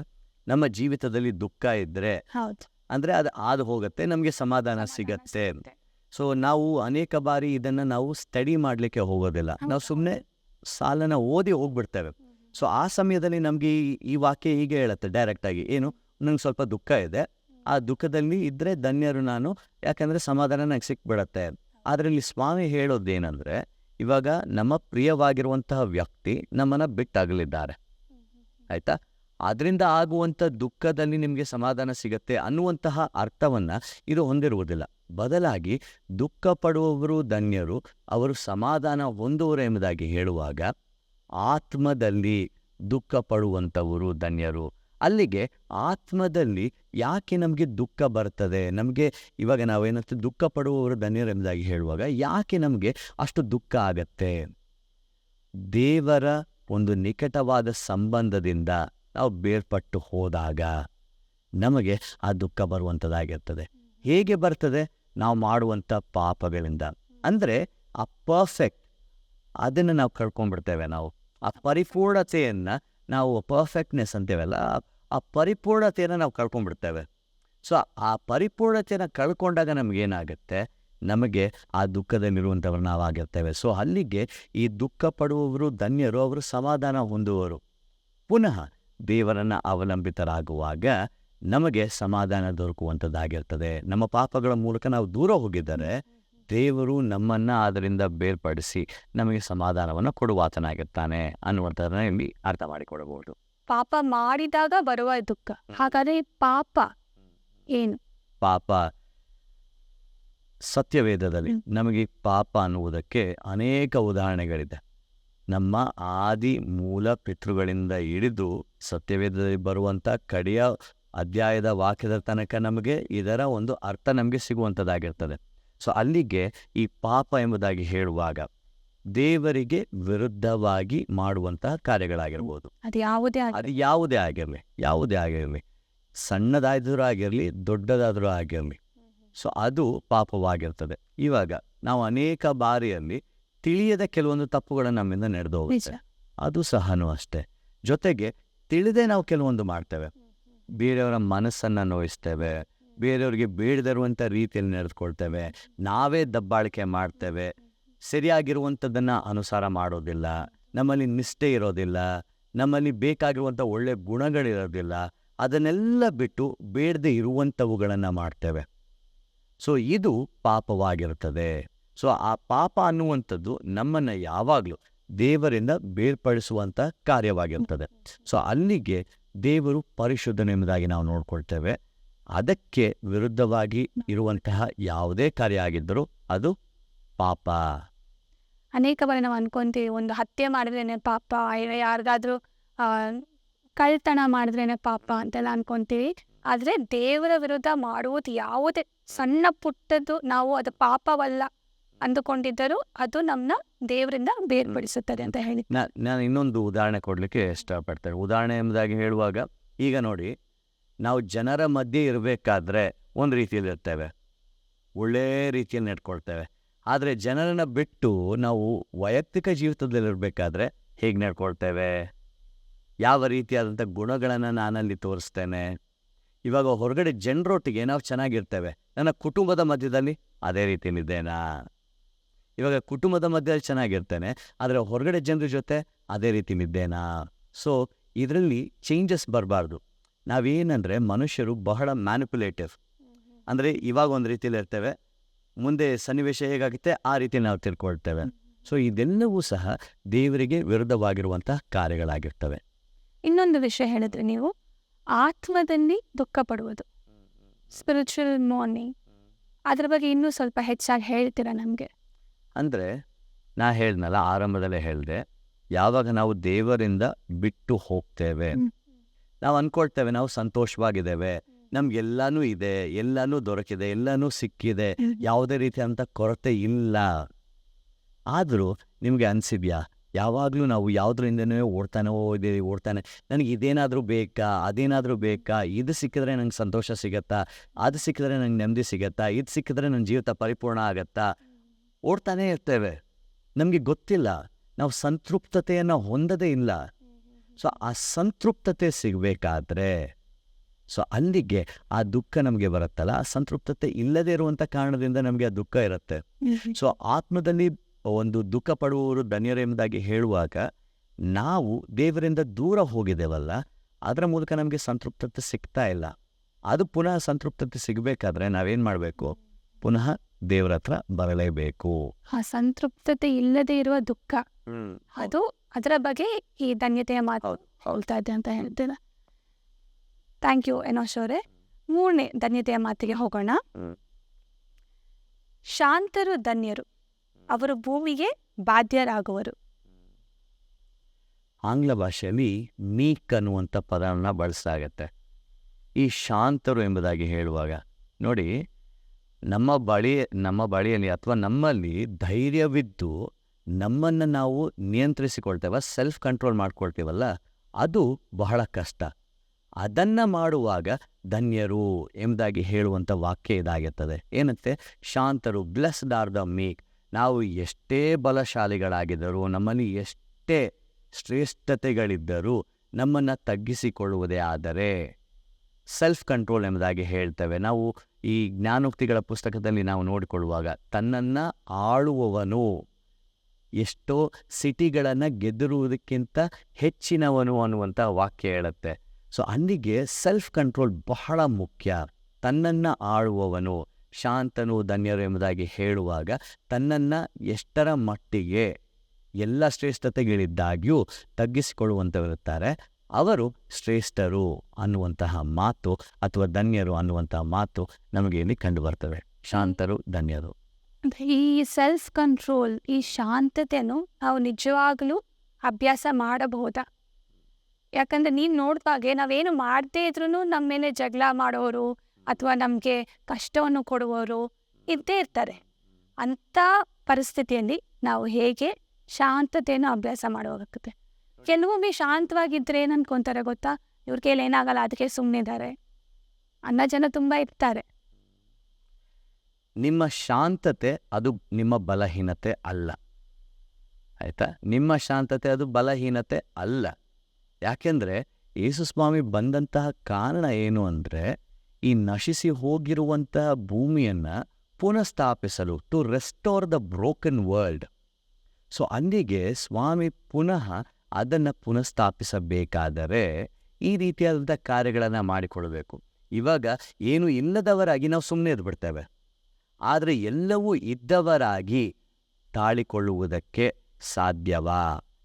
ನಮ್ಮ ಜೀವಿತದಲ್ಲಿ ದುಃಖ ಇದ್ದರೆ ಅಂದರೆ ಅದು ಆದು ಹೋಗುತ್ತೆ, ನಮಗೆ ಸಮಾಧಾನ ಸಿಗತ್ತೆ. ಸೊ ನಾವು ಅನೇಕ ಬಾರಿ ಇದನ್ನು ನಾವು ಸ್ಟಡಿ ಮಾಡಲಿಕ್ಕೆ ಹೋಗೋದಿಲ್ಲ, ನಾವು ಸುಮ್ಮನೆ ಸಾಲನ ಓದಿ ಹೋಗ್ಬಿಡ್ತೇವೆ. ಸೊ ಆ ಸಮಯದಲ್ಲಿ ನಮಗೆ ಈ ವಾಕ್ಯ ಹೀಗೆ ಹೇಳುತ್ತೆ ಡೈರೆಕ್ಟಾಗಿ, ಏನು, ನಂಗೆ ಸ್ವಲ್ಪ ದುಃಖ ಇದೆ, ಆ ದುಃಖದಲ್ಲಿ ಇದ್ದರೆ ಧನ್ಯರು ನಾನು, ಯಾಕಂದರೆ ಸಮಾಧಾನ ನಂಗೆ ಸಿಕ್ಬಿಡತ್ತೆ. ಆದರೆ ಇಲ್ಲಿ ಸ್ವಾಮಿ ಹೇಳೋದೇನೆಂದರೆ, ಇವಾಗ ನಮ್ಮ ಪ್ರಿಯವಾಗಿರುವಂತಹ ವ್ಯಕ್ತಿ ನಮ್ಮನ್ನು ಬಿಟ್ಟಾಗಲಿದ್ದಾರೆ, ಆಯ್ತಾ? ಅದರಿಂದ ಆಗುವಂಥ ದುಃಖದಲ್ಲಿ ನಿಮಗೆ ಸಮಾಧಾನ ಸಿಗತ್ತೆ ಅನ್ನುವಂತಹ ಅರ್ಥವನ್ನು ಇದು ಹೊಂದಿರುವುದಿಲ್ಲ. ಬದಲಾಗಿ ದುಃಖ ಪಡುವವರು ಧನ್ಯರು, ಅವರು ಸಮಾಧಾನ ಹೊಂದುವರು ಎಂಬುದಾಗಿ ಹೇಳುವಾಗ ಆತ್ಮದಲ್ಲಿ ದುಃಖ ಪಡುವಂಥವರು ಧನ್ಯರು. ಅಲ್ಲಿಗೆ ಆತ್ಮದಲ್ಲಿ ಯಾಕೆ ನಮಗೆ ದುಃಖ ಬರ್ತದೆ? ನಮಗೆ ಇವಾಗ ನಾವೇನಂತ ದುಃಖ ಪಡುವವರು ಧನ್ಯರು ಎಂಬುದಾಗಿ ಹೇಳುವಾಗ ಯಾಕೆ ನಮಗೆ ಅಷ್ಟು ದುಃಖ ಆಗತ್ತೆ? ದೇವರ ಒಂದು ನಿಕಟವಾದ ಸಂಬಂಧದಿಂದ ನಾವು ಬೇರ್ಪಟ್ಟು ಹೋದಾಗ ನಮಗೆ ಆ ದುಃಖ ಬರುವಂಥದ್ದಾಗಿರ್ತದೆ. ಹೇಗೆ ಬರ್ತದೆ? ನಾವು ಮಾಡುವಂಥ ಪಾಪಗಳಿಂದ. ಅಂದರೆ ಆ ಪರ್ಫೆಕ್ಟ್ ಅದನ್ನು ನಾವು ಕಳ್ಕೊಂಡ್ಬಿಡ್ತೇವೆ. ನಾವು ಆ ಪರಿಪೂರ್ಣತೆಯನ್ನು, ನಾವು ಪರ್ಫೆಕ್ಟ್ನೆಸ್ ಅಂತೇವಲ್ಲ, ಆ ಪರಿಪೂರ್ಣತೆಯನ್ನು ನಾವು ಕಳ್ಕೊಂಡ್ಬಿಡ್ತೇವೆ. ಸೊ ಆ ಪರಿಪೂರ್ಣತೆಯನ್ನು ಕಳ್ಕೊಂಡಾಗ ನಮಗೇನಾಗುತ್ತೆ? ನಮಗೆ ಆ ದುಃಖದಲ್ಲಿರುವಂಥವ್ರು ನಾವಾಗಿರ್ತೇವೆ. ಸೊ ಅಲ್ಲಿಗೆ ಈ ದುಃಖ ಪಡುವವರು ಧನ್ಯರು, ಅವರು ಸಮಾಧಾನ ಹೊಂದುವರು. ಪುನಃ ದೇವರನ್ನು ಅವಲಂಬಿತರಾಗುವಾಗ ನಮಗೆ ಸಮಾಧಾನ ದೊರಕುವಂಥದ್ದಾಗಿರ್ತದೆ. ನಮ್ಮ ಪಾಪಗಳ ಮೂಲಕ ನಾವು ದೂರ ಹೋಗಿದ್ದರೆ ದೇವರು ನಮ್ಮನ್ನು ಅದರಿಂದ ಬೇರ್ಪಡಿಸಿ ನಮಗೆ ಸಮಾಧಾನವನ್ನು ಕೊಡುವಾತನಾಗಿರ್ತಾನೆ ಅನ್ನುವಂಥದ್ದನ್ನ ಇಲ್ಲಿ ಅರ್ಥ ಮಾಡಿಕೊಡಬಹುದು. ಪಾಪ ಮಾಡಿದಾಗ ಬರುವ ದುಃಖ. ಹಾಗಾದ್ರೆ ಈ ಪಾಪ ಏನು? ಪಾಪ ಸತ್ಯವೇದದಲ್ಲಿ ನಮಗೆ ಪಾಪ ಅನ್ನುವುದಕ್ಕೆ ಅನೇಕ ಉದಾಹರಣೆಗಳಿದೆ. ನಮ್ಮ ಆದಿ ಮೂಲ ಪಿತೃಗಳಿಂದ ಹಿಡಿದು ಸತ್ಯವೇದದಲ್ಲಿ ಬರುವಂಥ ಕಡೆಯ ಅಧ್ಯಾಯದ ವಾಕ್ಯದ ತನಕ ನಮಗೆ ಇದರ ಒಂದು ಅರ್ಥ ನಮಗೆ ಸಿಗುವಂಥದ್ದಾಗಿರ್ತದೆ. ಸೊ ಅಲ್ಲಿಗೆ ಈ ಪಾಪ ಎಂಬುದಾಗಿ ಹೇಳುವಾಗ ದೇವರಿಗೆ ವಿರುದ್ಧವಾಗಿ ಮಾಡುವಂತಹ ಕಾರ್ಯಗಳಾಗಿರ್ಬೋದು. ಅದು ಯಾವುದೇ ಅದು ಯಾವುದೇ ಆಗಿರಲಿ, ಸಣ್ಣದಾದರೂ ಆಗಿರಲಿ, ದೊಡ್ಡದಾದರೂ ಆಗಿರಲಿ. ಸೊ ಅದು ಪಾಪವಾಗಿರ್ತದೆ. ಇವಾಗ ನಾವು ಅನೇಕ ಬಾರಿಯಲ್ಲಿ ತಿಳಿಯದ ಕೆಲವೊಂದು ತಪ್ಪುಗಳನ್ನು ನಮ್ಮಿಂದ ನಡೆದು ಹೋಗುತ್ತೆ. ಅದು ಸಹನೂ ಅಷ್ಟೇ. ಜೊತೆಗೆ ತಿಳಿದೇ ನಾವು ಕೆಲವೊಂದು ಮಾಡ್ತೇವೆ. ಬೇರೆಯವರ ಮನಸ್ಸನ್ನು ನೋಯಿಸ್ತೇವೆ, ಬೇರೆಯವ್ರಿಗೆ ಬೇಡದಿರುವಂಥ ರೀತಿಯಲ್ಲಿ ನಡೆದುಕೊಳ್ತೇವೆ, ನಾವೇ ದಬ್ಬಾಳಿಕೆ ಮಾಡ್ತೇವೆ, ಸರಿಯಾಗಿರುವಂಥದ್ದನ್ನು ಅನುಸಾರ ಮಾಡೋದಿಲ್ಲ, ನಮ್ಮಲ್ಲಿ ನಿಷ್ಠೆ ಇರೋದಿಲ್ಲ, ನಮ್ಮಲ್ಲಿ ಬೇಕಾಗಿರುವಂಥ ಒಳ್ಳೆಯ ಗುಣಗಳಿರೋದಿಲ್ಲ. ಅದನ್ನೆಲ್ಲ ಬಿಟ್ಟು ಬೇಡದೆ ಇರುವಂಥವುಗಳನ್ನು ಮಾಡ್ತೇವೆ. ಸೊ ಇದು ಪಾಪವಾಗಿರುತ್ತದೆ. ಸೊ ಆ ಪಾಪ ಅನ್ನುವಂಥದ್ದು ನಮ್ಮನ್ನು ಯಾವಾಗಲೂ ದೇವರಿಂದ ಬೇರ್ಪಡಿಸುವಂಥ ಕಾರ್ಯವಾಗಿರ್ತದೆ. ಸೊ ಅಲ್ಲಿಗೆ ದೇವರು ಪರಿಶುದ್ಧನೆಂಬುದಾಗಿ ನಾವು ನೋಡ್ಕೊಳ್ತೇವೆ. ಅದಕ್ಕೆ ವಿರುದ್ಧವಾಗಿ ಇರುವಂತಹ ಯಾವುದೇ ಕಾರ್ಯ ಆಗಿದ್ದರೂ ಅದು ಪಾಪ. ಅನೇಕ ಬಾರಿ ನಾವು ಅನ್ಕೊಂತೀವಿ, ಒಂದು ಹತ್ಯೆ ಮಾಡಿದ್ರೇನೆ ಪಾಪ, ಯಾರಿಗಾದ್ರೂ ಕಳ್ತನ ಮಾಡಿದ್ರೇನೆ ಪಾಪ ಅಂತೆಲ್ಲ ಅನ್ಕೊಂತೀವಿ. ಆದರೆ ದೇವರ ವಿರುದ್ಧ ಮಾಡುವುದು ಯಾವುದೇ ಸಣ್ಣ ಪುಟ್ಟದ್ದು ನಾವು ಅದು ಪಾಪವಲ್ಲ ಅಂದುಕೊಂಡಿದ್ದರೂ ಅದು ನಮ್ಮನ್ನ ದೇವರಿಂದ ಬೇರ್ಪಡಿಸುತ್ತದೆ ಅಂತ ಹೇಳಿ ನಾನು ಇನ್ನೊಂದು ಉದಾಹರಣೆ ಕೊಡಲಿಕ್ಕೆ ಇಷ್ಟಪಡ್ತೇನೆ. ಉದಾಹರಣೆ ಎಂಬುದಾಗಿ ಹೇಳುವಾಗ, ಈಗ ನೋಡಿ, ನಾವು ಜನರ ಮಧ್ಯೆ ಇರಬೇಕಾದ್ರೆ ಒಂದು ರೀತಿಯಲ್ಲಿ ಇರ್ತೇವೆ, ಒಳ್ಳೆಯ ರೀತಿಯಲ್ಲಿ ನಡ್ಕೊಳ್ತೇವೆ. ಆದರೆ ಜನರನ್ನು ಬಿಟ್ಟು ನಾವು ವೈಯಕ್ತಿಕ ಜೀವಿತದಲ್ಲಿರಬೇಕಾದ್ರೆ ಹೇಗೆ ನಡ್ಕೊಳ್ತೇವೆ? ಯಾವ ರೀತಿಯಾದಂಥ ಗುಣಗಳನ್ನು ನಾನಲ್ಲಿ ತೋರಿಸ್ತೇನೆ? ಇವಾಗ ಹೊರಗಡೆ ಜನರೊಟ್ಟಿಗೆ ನಾವು ಚೆನ್ನಾಗಿರ್ತೇವೆ, ನನ್ನ ಕುಟುಂಬದ ಮಧ್ಯದಲ್ಲಿ ಅದೇ ರೀತಿಯಲ್ಲಿದ್ದೇನಾ? ಇವಾಗ ಕುಟುಂಬದ ಮಧ್ಯದಲ್ಲಿ ಚೆನ್ನಾಗಿರ್ತೇನೆ, ಆದರೆ ಹೊರಗಡೆ ಜನರ ಜೊತೆ ಅದೇ ರೀತಿಯಲ್ಲಿದ್ದೇನಾ? ಸೊ ಇದರಲ್ಲಿ ಚೇಂಜಸ್ ಬರಬಾರ್ದು. ನಾವೇನಂದರೆ ಮನುಷ್ಯರು ಬಹಳ ಮ್ಯಾನಿಪುಲೇಟಿವ್. ಅಂದರೆ ಇವಾಗ ಒಂದು ರೀತಿಯಲ್ಲಿ ಇರ್ತೇವೆ, ಮುಂದೆ ಸನ್ನಿವೇಶ ಹೇಗಾಗುತ್ತೆ ಆ ರೀತಿ ನಾವು ತಿಳ್ಕೊಳ್ತೇವೆ. ಸೊ ಇದೆಲ್ಲವೂ ಸಹ ದೇವರಿಗೆ ವಿರುದ್ಧವಾಗಿರುವಂತಹ ಕಾರ್ಯಗಳಾಗಿರ್ತವೆ. ಇನ್ನೊಂದು ವಿಷಯ ಹೇಳಿದ್ರೆ ನೀವು ಆತ್ಮದಲ್ಲಿ ದುಃಖ ಪಡುವುದು, ಸ್ಪಿರಿಚುವಲ್ ಮಾರ್ನಿಂಗ್, ಅದ್ರ ಬಗ್ಗೆ ಇನ್ನೂ ಸ್ವಲ್ಪ ಹೆಚ್ಚಾಗಿ ಹೇಳ್ತೀರಾ ನಮಗೆ? ಅಂದರೆ ನಾ ಹೇಳ್ದನಲ್ಲ, ಆರಂಭದಲ್ಲೇ ಹೇಳಿದೆ, ಯಾವಾಗ ನಾವು ದೇವರಿಂದ ಬಿಟ್ಟು ಹೋಗ್ತೇವೆ, ನಾವು ಅಂದ್ಕೊಳ್ತೇವೆ ನಾವು ಸಂತೋಷವಾಗಿದ್ದೇವೆ, ನಮ್ಗೆಲ್ಲಾನು ಇದೆ, ಎಲ್ಲನೂ ದೊರಕಿದೆ, ಎಲ್ಲನೂ ಸಿಕ್ಕಿದೆ, ಯಾವುದೇ ರೀತಿಯಾದಂಥ ಕೊರತೆ ಇಲ್ಲ. ಆದರೂ ನಿಮಗೆ ಅನಿಸಿದ್ಯಾ, ಯಾವಾಗಲೂ ನಾವು ಯಾವುದರಿಂದನೇ ಓಡ್ತಾನೆ, ನನಗೆ ಇದೇನಾದರೂ ಬೇಕಾ, ಅದೇನಾದರೂ ಬೇಕಾ, ಇದು ಸಿಕ್ಕಿದ್ರೆ ನಂಗೆ ಸಂತೋಷ ಸಿಗತ್ತಾ, ಅದು ಸಿಕ್ಕಿದ್ರೆ ನಂಗೆ ನೆಮ್ಮದಿ ಸಿಗತ್ತಾ, ಇದು ಸಿಕ್ಕಿದ್ರೆ ನನ್ನ ಜೀವಿತ ಪರಿಪೂರ್ಣ ಆಗತ್ತಾ, ಓಡ್ತಾನೇ ಇರ್ತೇವೆ. ನಮಗೆ ಗೊತ್ತಿಲ್ಲ, ನಾವು ಸಂತೃಪ್ತತೆಯನ್ನು ಹೊಂದದೇ ಇಲ್ಲ. ಸೊ ಆ ಸಂತೃಪ್ತತೆ ಸಿಗಬೇಕಾದ್ರೆ, ಸೊ ಅಲ್ಲಿಗೆ ಆ ದುಃಖ ನಮಗೆ ಬರುತ್ತಲ್ಲ, ಆ ಸಂತೃಪ್ತತೆ ಇಲ್ಲದೇ ಇರುವಂಥ ಕಾರಣದಿಂದ ನಮಗೆ ಆ ದುಃಖ ಇರುತ್ತೆ. ಸೊ ಆತ್ಮದಲ್ಲಿ ಒಂದು ದುಃಖ ಪಡುವವರು ಧನ್ಯರು ಎಂಬುದಾಗಿ ಹೇಳುವಾಗ ನಾವು ದೇವರಿಂದ ದೂರ ಹೋಗಿದ್ದೇವಲ್ಲ, ಅದರ ಮೂಲಕ ನಮಗೆ ಸಂತೃಪ್ತತೆ ಸಿಗ್ತಾ ಇಲ್ಲ. ಅದು ಪುನಃ ಸಂತೃಪ್ತತೆ ಸಿಗಬೇಕಾದ್ರೆ ನಾವೇನು ಮಾಡಬೇಕು? ಪುನಃ ದೇವರ ಹತ್ರ ಬರಲೇಬೇಕು. ಆ ಸಂತೃಪ್ತತೆ ಇಲ್ಲದೆ ಇರುವ ದುಃಖ, ಅದು ಅದರ ಬಗ್ಗೆ ಈ ಧನ್ಯತೆಯ ಮಾತು ಹೇಳ್ತಾ ಇದೆ ಅಂತ ಹೇಳ್ತೀರ. ಥ್ಯಾಂಕ್ ಯು ಎನೋಶ್ ಅವರೇ. 3ನೇ ಧನ್ಯತೆಯ ಮಾತಿಗೆ ಹೋಗೋಣ. ಶಾಂತರು ಧನ್ಯರು, ಅವರು ಭೂಮಿಗೆ ಬಾಧ್ಯರಾಗುವರು. ಆಂಗ್ಲ ಭಾಷೆಯಲ್ಲಿ ಮೀಕ್ ಅನ್ನುವಂಥ ಪದವನ್ನು ಬಳಸಲಾಗತ್ತೆ. ಈ ಶಾಂತರು ಎಂಬುದಾಗಿ ಹೇಳುವಾಗ ನೋಡಿ, ನಮ್ಮ ಬಳಿಯಲ್ಲಿ ಅಥವಾ ನಮ್ಮಲ್ಲಿ ಧೈರ್ಯವಿದ್ದು ನಮ್ಮನ್ನು ನಾವು ನಿಯಂತ್ರಿಸಿಕೊಳ್ತೇವೆ, ಸೆಲ್ಫ್ ಕಂಟ್ರೋಲ್ ಮಾಡ್ಕೊಳ್ತೀವಲ್ಲ, ಅದು ಬಹಳ ಕಷ್ಟ. ಅದನ್ನು ಮಾಡುವಾಗ ಧನ್ಯರು ಎಂಬುದಾಗಿ ಹೇಳುವಂಥ ವಾಕ್ಯ ಇದಾಗಿರ್ತದೆ. ಏನಂತೆ? ಶಾಂತರು, ಬ್ಲೆಸ್ಡ್ ಆರ್ ದ ಮೀಕ್. ನಾವು ಎಷ್ಟೇ ಬಲಶಾಲಿಗಳಾಗಿದ್ದರೂ, ನಮ್ಮಲ್ಲಿ ಎಷ್ಟೇ ಶ್ರೇಷ್ಠತೆಗಳಿದ್ದರೂ ನಮ್ಮನ್ನು ತಗ್ಗಿಸಿಕೊಳ್ಳುವುದೇ ಆದರೆ ಸೆಲ್ಫ್ ಕಂಟ್ರೋಲ್ ಎಂಬುದಾಗಿ ಹೇಳ್ತೇವೆ. ನಾವು ಈ ಜ್ಞಾನೋಕ್ತಿಗಳ ಪುಸ್ತಕದಲ್ಲಿ ನಾವು ನೋಡಿಕೊಳ್ಳುವಾಗ ತನ್ನನ್ನು ಆಳುವವನು ಎಷ್ಟೋ ಸಿಟಿಗಳನ್ನು ಗೆದ್ದಿರುವುದಕ್ಕಿಂತ ಹೆಚ್ಚಿನವನು ಅನ್ನುವಂಥ ವಾಕ್ಯ ಹೇಳುತ್ತೆ. ಸೊ ಅಲ್ಲಿಗೆ ಸೆಲ್ಫ್ ಕಂಟ್ರೋಲ್ ಬಹಳ ಮುಖ್ಯ. ತನ್ನನ್ನು ಆಳುವವನು ಶಾಂತನು ಧನ್ಯರು ಎಂಬುದಾಗಿ ಹೇಳುವಾಗ ತನ್ನನ್ನು ಎಷ್ಟರ ಮಟ್ಟಿಗೆ ಎಲ್ಲ ಶ್ರೇಷ್ಠತೆಗಳಿದ್ದಾಗ್ಯೂ ತಗ್ಗಿಸಿಕೊಳ್ಳುವಂಥವರಿರ್ತಾರೆ, ಅವರು ಶ್ರೇಷ್ಠರು ಅನ್ನುವಂತಹ ಮಾತು ಅಥವಾ ಧನ್ಯರು ಅನ್ನುವಂತಹ ಮಾತು ನಮಗೆ ಇಲ್ಲಿ ಕಂಡು ಬರ್ತವೆ. ಶಾಂತರು, ಧನ್ಯರು. ಈ ಸೆಲ್ಫ್ ಕಂಟ್ರೋಲ್, ಈ ಶಾಂತತೆಯನ್ನು ನಾವು ನಿಜವಾಗಲೂ ಅಭ್ಯಾಸ ಮಾಡಬಹುದಾ? ಯಾಕಂದರೆ ನೀನು ನೋಡಿದಾಗೆ ನಾವೇನು ಮಾಡದೇ ಇದ್ರೂ ನಮ್ಮ ಮೇಲೆ ಜಗಳ ಮಾಡೋರು ಅಥವಾ ನಮಗೆ ಕಷ್ಟವನ್ನು ಕೊಡುವವರು ಇದ್ದೇ ಇರ್ತಾರೆ. ಅಂಥ ಪರಿಸ್ಥಿತಿಯಲ್ಲಿ ನಾವು ಹೇಗೆ ಶಾಂತತೆಯನ್ನು ಅಭ್ಯಾಸ ಮಾಡೋಗುತ್ತೆ? ಕೆಲವೊಮ್ಮೆ ಶಾಂತವಾಗಿದ್ದರೆ ಏನು ಅನ್ಕೊತಾರೆ ಗೊತ್ತಾ, ಇವ್ರ ಕೈಲಿ ಏನಾಗಲ್ಲ ಅದಕ್ಕೆ ಸುಮ್ಮನಿದ್ದಾರೆ ಅನ್ನೋ ಜನ ತುಂಬ ಇರ್ತಾರೆ. ನಿಮ್ಮ ಶಾಂತತೆ ಅದು ನಿಮ್ಮ ಬಲಹೀನತೆ ಅಲ್ಲ, ಆಯಿತಾ? ನಿಮ್ಮ ಶಾಂತತೆ ಅದು ಬಲಹೀನತೆ ಅಲ್ಲ. ಯಾಕೆಂದರೆ ಯೇಸುಸ್ವಾಮಿ ಬಂದಂತಹ ಕಾರಣ ಏನು ಅಂದರೆ, ಈ ನಶಿಸಿ ಹೋಗಿರುವಂತಹ ಭೂಮಿಯನ್ನು ಪುನಃಸ್ಥಾಪಿಸಲು, to restore the broken world. So ಅಲ್ಲಿಗೆ ಸ್ವಾಮಿ ಪುನಃ ಅದನ್ನು ಪುನಃಸ್ಥಾಪಿಸಬೇಕಾದರೆ ಈ ರೀತಿಯಾದಂಥ ಕಾರ್ಯಗಳನ್ನು ಮಾಡಿಕೊಳ್ಬೇಕು. ಇವಾಗ ಏನು ಇಲ್ಲದವರಾಗಿ ನಾವು ಸುಮ್ಮನೆ ಇದ್ಬಿಡ್ತೇವೆ, ಆದರೆ ಎಲ್ಲವೂ ಇದ್ದವರಾಗಿ ತಾಳಿಕೊಳ್ಳುವುದಕ್ಕೆ ಸಾಧ್ಯವಾ?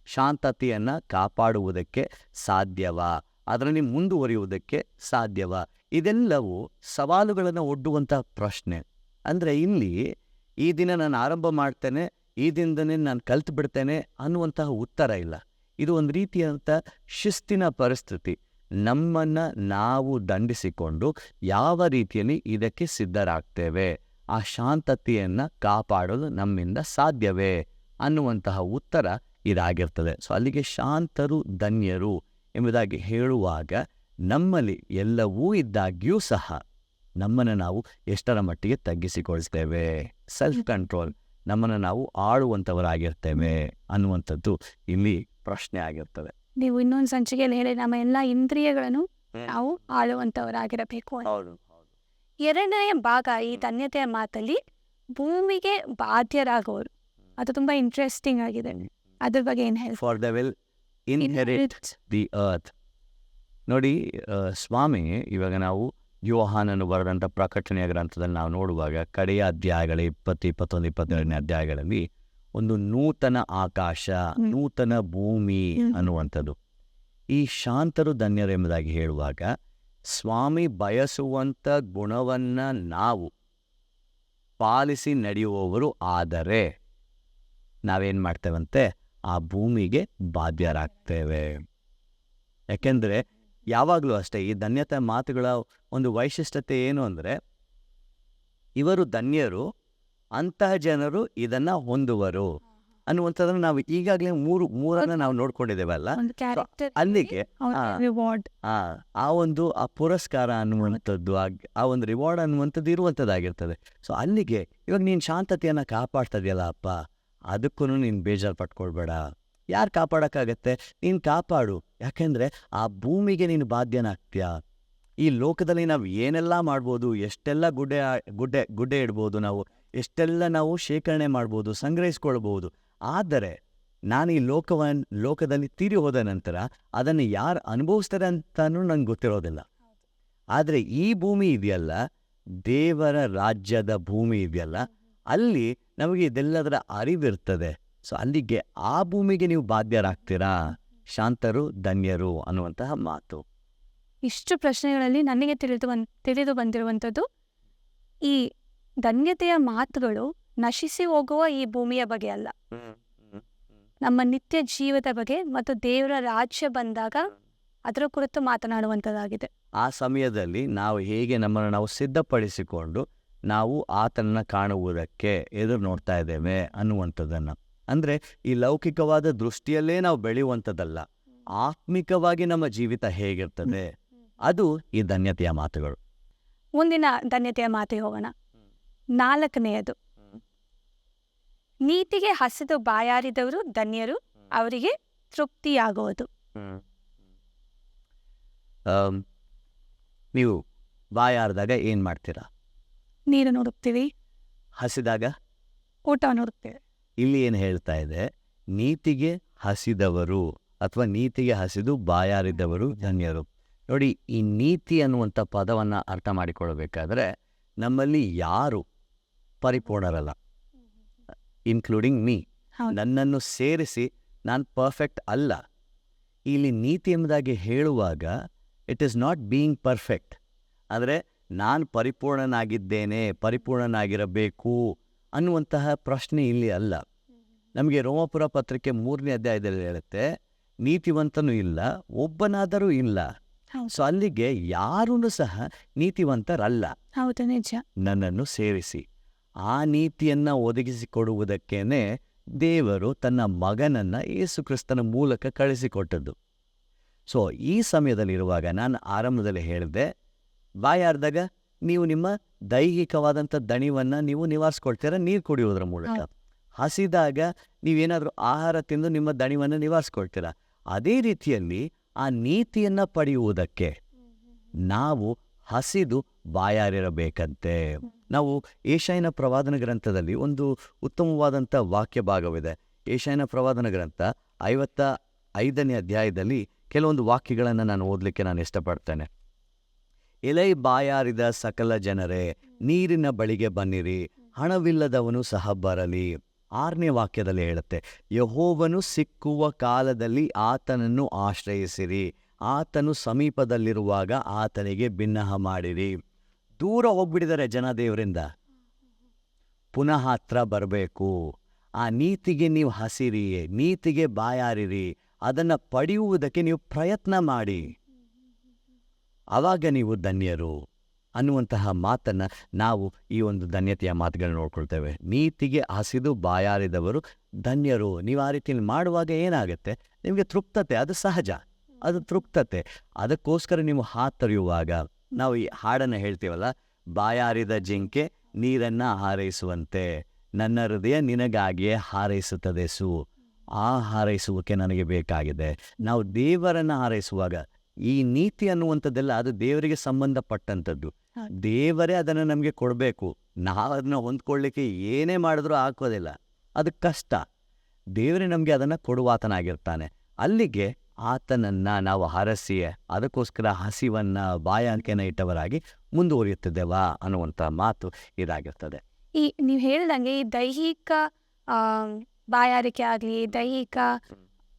ಶಾಂತತೆಯನ್ನು ಕಾಪಾಡುವುದಕ್ಕೆ ಸಾಧ್ಯವಾ? ಅದರಲ್ಲಿ ಮುಂದುವರಿಯುವುದಕ್ಕೆ ಸಾಧ್ಯವಾ? ಇದೆಲ್ಲವೂ ಸವಾಲುಗಳನ್ನು ಒಡ್ಡುವಂಥ ಪ್ರಶ್ನೆ. ಅಂದರೆ ಇಲ್ಲಿ ಈ ದಿನ ನಾನು ಆರಂಭ ಮಾಡ್ತೇನೆ, ಈ ದಿನದನೇ ನಾನು ಕಲ್ತು ಬಿಡ್ತೇನೆ ಅನ್ನುವಂತಹ ಉತ್ತರ ಇಲ್ಲ. ಇದು ಒಂದು ರೀತಿಯಾದಂಥ ಶಿಸ್ತಿನ ಪರಿಸ್ಥಿತಿ. ನಮ್ಮನ್ನು ನಾವು ದಂಡಿಸಿಕೊಂಡು ಯಾವ ರೀತಿಯಲ್ಲಿ ಇದಕ್ಕೆ ಸಿದ್ಧರಾಗ್ತೇವೆ, ಆ ಶಾಂತತೆಯನ್ನು ಕಾಪಾಡಲು ನಮ್ಮಿಂದ ಸಾಧ್ಯವೇ ಅನ್ನುವಂತಹ ಉತ್ತರ ಇದಾಗಿರ್ತದೆ. ಸೊ ಅಲ್ಲಿಗೆ ಶಾಂತರು ಧನ್ಯರು ಎಂಬುದಾಗಿ ಹೇಳುವಾಗ ನಮ್ಮಲ್ಲಿ ಎಲ್ಲವೂ ಇದ್ದಾಗ್ಯೂ ಸಹ ನಮ್ಮನ್ನು ನಾವು ಎಷ್ಟರ ಮಟ್ಟಿಗೆ ತಗ್ಗಿಸಿಕೊಳ್ತೇವೆ, ಸೆಲ್ಫ್ ಕಂಟ್ರೋಲ್, ನಮ್ಮನ್ನು ನಾವು ಆಳುವಂಥವರಾಗಿರ್ತೇವೆ ಅನ್ನುವಂಥದ್ದು ಇಲ್ಲಿ ಪ್ರಶ್ನೆ ಆಗಿರ್ತದೆ. ನೀವು ಇನ್ನೊಂದು ಸಂಚಿಕೆಯಲ್ಲಿ ಹೇಳಿ ನಮ್ಮ ಎಲ್ಲ ಇಂದ್ರಿಯಗಳನ್ನು ನಾವು ಆಳುವಂಥವರಾಗಿರಬೇಕು ಅಂತ. 2ನೇ ಭಾಗ ಈ ಧನ್ಯತೆಯ ಮಾತಲ್ಲಿ ಭೂಮಿಗೆ ಬಾಧ್ಯರಾಗುವರು. ಅದು ತುಂಬ ಇಂಟ್ರೆಸ್ಟಿಂಗ್ ಆಗಿದೆ. ಅದ್ರ ಬಗ್ಗೆ ಏನು ಹೇಳಿ? For the will inherit the earth. ನೋಡಿ, ಸ್ವಾಮಿ ಇವಾಗ ನಾವು ಯೋಹಾನನು ಬರೆದಂಥ ಪ್ರಕಟಣೆಯ ಗ್ರಂಥದಲ್ಲಿ ನಾವು ನೋಡುವಾಗ ಕಡೆಯ ಅಧ್ಯಾಯಗಳ 20, 21, 22ನೇ ಅಧ್ಯಾಯಗಳಲ್ಲಿ ಒಂದು ನೂತನ ಆಕಾಶ, ನೂತನ ಭೂಮಿ ಅನ್ನುವಂಥದ್ದು. ಈ ಶಾಂತರು ಧನ್ಯರು ಎಂಬುದಾಗಿ ಹೇಳುವಾಗ ಸ್ವಾಮಿ ಬಯಸುವಂಥ ಗುಣವನ್ನು ನಾವು ಪಾಲಿಸಿ ನಡೆಯುವವರು ಆದರೆ ನಾವೇನು ಮಾಡ್ತೇವಂತೆ, ಆ ಭೂಮಿಗೆ ಬಾಧ್ಯರಾಗ್ತೇವೆ. ಯಾಕೆಂದರೆ ಯಾವಾಗಲೂ ಅಷ್ಟೇ ಈ ಧನ್ಯತೆ ಮಾತುಗಳ ಒಂದು ವೈಶಿಷ್ಟ್ಯತೆ ಏನು ಅಂದರೆ, ಇವರು ಧನ್ಯರು, ಅಂತಹ ಜನರು ಇದನ್ನು ಹೊಂದುವರು ಅನ್ನುವಂಥದ್ದನ್ನು ನಾವು ಈಗಾಗಲೇ ಮೂರನ್ನು ನಾವು ನೋಡ್ಕೊಂಡಿದ್ದೇವಲ್ಲ. ಅಲ್ಲಿಗೆ ಆ ಒಂದು ಆ ಪುರಸ್ಕಾರ ಅನ್ನುವಂಥದ್ದು, ಆ ಒಂದು ರಿವಾರ್ಡ್ ಅನ್ನುವಂಥದ್ದು ಇರುವಂಥದ್ದಾಗಿರ್ತದೆ. ಸೊ ಅಲ್ಲಿಗೆ ಇವಾಗ ನೀನು ಶಾಂತತೆಯನ್ನು ಕಾಪಾಡ್ತದೆಯಲ್ಲ ಅಪ್ಪ, ಅದಕ್ಕೂ ನೀನು ಬೇಜಾರು ಪಟ್ಕೊಳ್ಬೇಡ. ಯಾರು ಕಾಪಾಡೋಕ್ಕಾಗತ್ತೆ? ನೀನು ಕಾಪಾಡು. ಯಾಕೆಂದರೆ ಆ ಭೂಮಿಗೆ ನೀನು ಬಾಧ್ಯನಾಗ್ತೀಯ. ಈ ಲೋಕದಲ್ಲಿ ನಾವು ಏನೆಲ್ಲ ಮಾಡ್ಬೋದು, ಎಷ್ಟೆಲ್ಲ ಗುಡ್ಡೆ ಇಡ್ಬೋದು, ನಾವು ಎಷ್ಟೆಲ್ಲ ನಾವು ಶೇಖರಣೆ ಮಾಡ್ಬೋದು, ಸಂಗ್ರಹಿಸ್ಕೊಳ್ಬೋದು. ಆದರೆ ನಾನು ಈ ಲೋಕದಲ್ಲಿ ತೀರಿ ಹೋದ ನಂತರ ಅದನ್ನು ಯಾರು ಅನುಭವಿಸ್ತಾರೆ ಅಂತಲೂ ನಂಗೆ ಗೊತ್ತಿರೋದಿಲ್ಲ. ಆದರೆ ಈ ಭೂಮಿ ಇದೆಯಲ್ಲ, ದೇವರ ರಾಜ್ಯದ ಭೂಮಿ ಇದೆಯಲ್ಲ, ಅಲ್ಲಿ ನಮಗೆ ಇದೆಲ್ಲದರ ಅರಿವಿರ್ತದೆ. ಸೊ ಅಲ್ಲಿಗೆ ಆ ಭೂಮಿಗೆ ನೀವು ಬಾಧ್ಯರಾಗ್ತೀರಾ, ಶಾಂತರು ಧನ್ಯರು ಅನ್ನುವಂತಹ ಮಾತು. ಇಷ್ಟು ಪ್ರಶ್ನೆಗಳಲ್ಲಿ ನನಗೆ ತಿಳಿದು ಬಂದಿರುವಂಥದ್ದು ಈ ಧನ್ಯತೆಯ ಮಾತುಗಳು ನಶಿಸಿ ಹೋಗುವ ಈ ಭೂಮಿಯ ಬಗ್ಗೆ ಅಲ್ಲ, ನಮ್ಮ ನಿತ್ಯ ಜೀವದ ಬಗ್ಗೆ ಮತ್ತು ದೇವರ ರಾಜ್ಯ ಬಂದಾಗ ಅದರ ಕುರಿತು ಮಾತನಾಡುವಂಥದ್ದಾಗಿದೆ. ಆ ಸಮಯದಲ್ಲಿ ನಾವು ಹೇಗೆ ನಮ್ಮನ್ನು ನಾವು ಸಿದ್ಧಪಡಿಸಿಕೊಂಡು ನಾವು ಆತನನ್ನು ಕಾಣುವುದಕ್ಕೆ ಎದುರು ನೋಡ್ತಾ ಇದ್ದೇವೆ ಅನ್ನುವಂಥದ್ದನ್ನು. ಅಂದರೆ ಈ ಲೌಕಿಕವಾದ ದೃಷ್ಟಿಯಲ್ಲೇ ನಾವು ಬೆಳೆಯುವಂಥದ್ದಲ್ಲ, ಆತ್ಮಿಕವಾಗಿ ನಮ್ಮ ಜೀವಿತ ಹೇಗಿರ್ತದೆ ಅದು ಈ ಧನ್ಯತೆಯ ಮಾತುಗಳು. ಮುಂದಿನ ಧನ್ಯತೆಯ ಮಾತಿಗೆ ಹೋಗೋಣ. 4ನೇಯದು, ನೀತಿಗೆ ಹಸಿದು ಬಾಯಾರಿದವರು ಧನ್ಯರು, ಅವರಿಗೆ ತೃಪ್ತಿಯಾಗುವುದು. ನೀವು ಬಾಯಾರಿದಾಗ ಏನು ಮಾಡ್ತೀರಾ? ನೀರು ನೋಡುತ್ತೀವಿ, ಹಸಿದಾಗ ಊಟವನ್ನು ನೋಡುತ್ತೇವೆ. ಇಲ್ಲಿ ಏನು ಹೇಳ್ತಾ ಇದೆ? ನೀತಿಗೆ ಹಸಿದವರು ಅಥವಾ ನೀತಿಗೆ ಹಸಿದು ಬಾಯಾರಿದವರು ಧನ್ಯರು. ನೋಡಿ, ಈ ನೀತಿ ಅನ್ನುವಂಥ ಪದವನ್ನು ಅರ್ಥ ಮಾಡಿಕೊಳ್ಳಬೇಕಾದ್ರೆ ನಮ್ಮಲ್ಲಿ ಯಾರು ಪರಿಪೂರ್ಣರಲ್ಲ, ಇನ್ಕ್ಲೂಡಿಂಗ್ ಮೀ, ನನ್ನನ್ನು ಸೇರಿಸಿ ನಾನು ಪರ್ಫೆಕ್ಟ್ ಅಲ್ಲ. ಇಲ್ಲಿ ನೀತಿ ಎಂಬುದಾಗಿ ಹೇಳುವಾಗ it is not being perfect, ಅಂದರೆ ನಾನು ಪರಿಪೂರ್ಣನಾಗಿದ್ದೇನೆ, ಪರಿಪೂರ್ಣನಾಗಿರಬೇಕು ಅನ್ನುವಂತಹ ಪ್ರಶ್ನೆ ಇಲ್ಲಿ ಅಲ್ಲ. ನಮಗೆ ರೋಮಾಪುರ ಪತ್ರಿಕೆ 3ನೇ ಅಧ್ಯಾಯದಲ್ಲಿ ಹೇಳುತ್ತೆ, ನೀತಿವಂತನೂ ಇಲ್ಲ, ಒಬ್ಬನಾದರೂ ಇಲ್ಲ. ಸೊ ಅಲ್ಲಿಗೆ ಯಾರೂ ಸಹ ನೀತಿವಂತರಲ್ಲ. ಹೌದು, ನಿಜ. ನನ್ನನ್ನು ಸೇರಿಸಿ ಆ ನೀತಿಯನ್ನು ಒದಗಿಸಿಕೊಡುವುದಕ್ಕೇನೆ ದೇವರು ತನ್ನ ಮಗನನ್ನು ಯೇಸು ಕ್ರಿಸ್ತನ ಮೂಲಕ ಕಳಿಸಿಕೊಟ್ಟದ್ದು. ಸೊ ಈ ಸಮಯದಲ್ಲಿರುವಾಗ ನಾನು ಆರಂಭದಲ್ಲಿ ಹೇಳಿದೆ, ಬಾಯಾರ್ದಾಗ ನೀವು ನಿಮ್ಮ ದೈಹಿಕವಾದಂಥ ದಣಿವನ್ನು ನೀವು ನಿವಾರಿಸ್ಕೊಳ್ತೀರಾ ನೀರು ಕುಡಿಯೋದ್ರ ಮೂಲಕ. ಹಸಿದಾಗ ನೀವೇನಾದರೂ ಆಹಾರ ತಿಂದು ನಿಮ್ಮ ದಣಿವನ್ನು ನಿವಾರಿಸ್ಕೊಳ್ತೀರಾ. ಅದೇ ರೀತಿಯಲ್ಲಿ ಆ ನೀತಿಯನ್ನು ಪಡೆಯುವುದಕ್ಕೆ ನಾವು ಹಸಿದು ಬಾಯಾರಿರಬೇಕಂತೆ. ನಾವು ಏಷಾಯನ ಪ್ರವಾದನ ಗ್ರಂಥದಲ್ಲಿ ಒಂದು ಉತ್ತಮವಾದಂಥ ವಾಕ್ಯ ಭಾಗವಿದೆ. ಏಷಾಯನ ಪ್ರವಾದನ ಗ್ರಂಥ 55ನೇ ಅಧ್ಯಾಯದಲ್ಲಿ ಕೆಲವೊಂದು ವಾಕ್ಯಗಳನ್ನು ನಾನು ಓದಲಿಕ್ಕೆ ನಾನು ಇಷ್ಟಪಡ್ತೇನೆ. ಎಲೈ ಬಾಯಾರಿದ ಸಕಲ ಜನರೇ, ನೀರಿನ ಬಳಿಗೆ ಬನ್ನಿರಿ, ಹಣವಿಲ್ಲದವನು ಸಹ ಬರಲಿ. 6ನೇ ವಾಕ್ಯದಲ್ಲಿ ಹೇಳುತ್ತೆ, ಯೆಹೋವನು ಸಿಕ್ಕುವ ಕಾಲದಲ್ಲಿ ಆತನನ್ನು ಆಶ್ರಯಿಸಿರಿ, ಆತನು ಸಮೀಪದಲ್ಲಿರುವಾಗ ಆತನಿಗೆ ಬಿನ್ನಹ ಮಾಡಿರಿ. ದೂರ ಹೋಗ್ಬಿಟ್ಟಿದ್ದಾರೆ ಜನ ದೇವರಿಂದ, ಪುನಃ ಹತ್ರ ಬರಬೇಕು. ಆ ನೀತಿಗೆ ನೀವು ಹಸಿರಿ, ನೀತಿಗೆ ಬಾಯಾರಿರಿ, ಅದನ್ನು ಪಡೆಯುವುದಕ್ಕೆ ನೀವು ಪ್ರಯತ್ನ ಮಾಡಿ, ಆವಾಗ ನೀವು ಧನ್ಯರು ಅನ್ನುವಂತಹ ಮಾತನ್ನು ನಾವು ಈ ಒಂದು ಧನ್ಯತೆಯ ಮಾತುಗಳನ್ನ ನೋಡ್ಕೊಳ್ತೇವೆ. ನೀತಿಗೆ ಹಸಿದು ಬಾಯಾರಿದವರು ಧನ್ಯರು. ನೀವು ಆ ರೀತಿಯಲ್ಲಿ ಮಾಡುವಾಗ ಏನಾಗುತ್ತೆ? ನಿಮಗೆ ತೃಪ್ತತೆ, ಅದು ಸಹಜ, ಅದು ತೃಪ್ತತೆ. ಅದಕ್ಕೋಸ್ಕರ ನೀವು ಹಾತೊರೆಯುವಾಗ ನಾವು ಈ ಹಾಡನ್ನು ಹೇಳ್ತೀವಲ್ಲ, ಬಾಯಾರಿದ ಜಿಂಕೆ ನೀರನ್ನು ಹಾರೈಸುವಂತೆ ನನ್ನ ಹೃದಯ ನಿನಗಾಗಿಯೇ ಹಾರೈಸುತ್ತದೆ ಸು. ಆ ಹಾರೈಸುವಿಕೆ ನನಗೆ ಬೇಕಾಗಿದೆ. ನಾವು ದೇವರನ್ನು ಹಾರೈಸುವಾಗ ಈ ನೀತಿ ಅನ್ನುವಂಥದ್ದೆಲ್ಲ ಅದು ದೇವರಿಗೆ ಸಂಬಂಧಪಟ್ಟಂಥದ್ದು. ದೇವರೇ ಅದನ್ನು ನಮಗೆ ಕೊಡಬೇಕು. ನಾವು ಅದನ್ನು ಹೊಂದ್ಕೊಳ್ಳಿಕ್ಕೆ ಏನೇ ಮಾಡಿದ್ರೂ ಹಾಕೋದಿಲ್ಲ, ಅದು ಕಷ್ಟ. ದೇವರೇ ನಮಗೆ ಅದನ್ನು ಕೊಡುವಾತನಾಗಿರ್ತಾನೆ. ಅಲ್ಲಿಗೆ ಆತನನ್ನು ನಾವು ಹರಸಿ ಅದಕ್ಕೋಸ್ಕರ ಹಸಿವನ್ನು ಬಾಯಾರಿಕೆಯನ್ನು ಇಟ್ಟವರಾಗಿ ಮುಂದುವರಿಯುತ್ತಿದ್ದೇವಾ ಅನ್ನುವಂಥ ಮಾತು ಇದಾಗಿರ್ತದೆ. ಈ ನೀವು ಹೇಳಿದಂಗೆ ಈ ದೈಹಿಕ ಬಾಯಾರಿಕೆ ಆಗಲಿ, ದೈಹಿಕ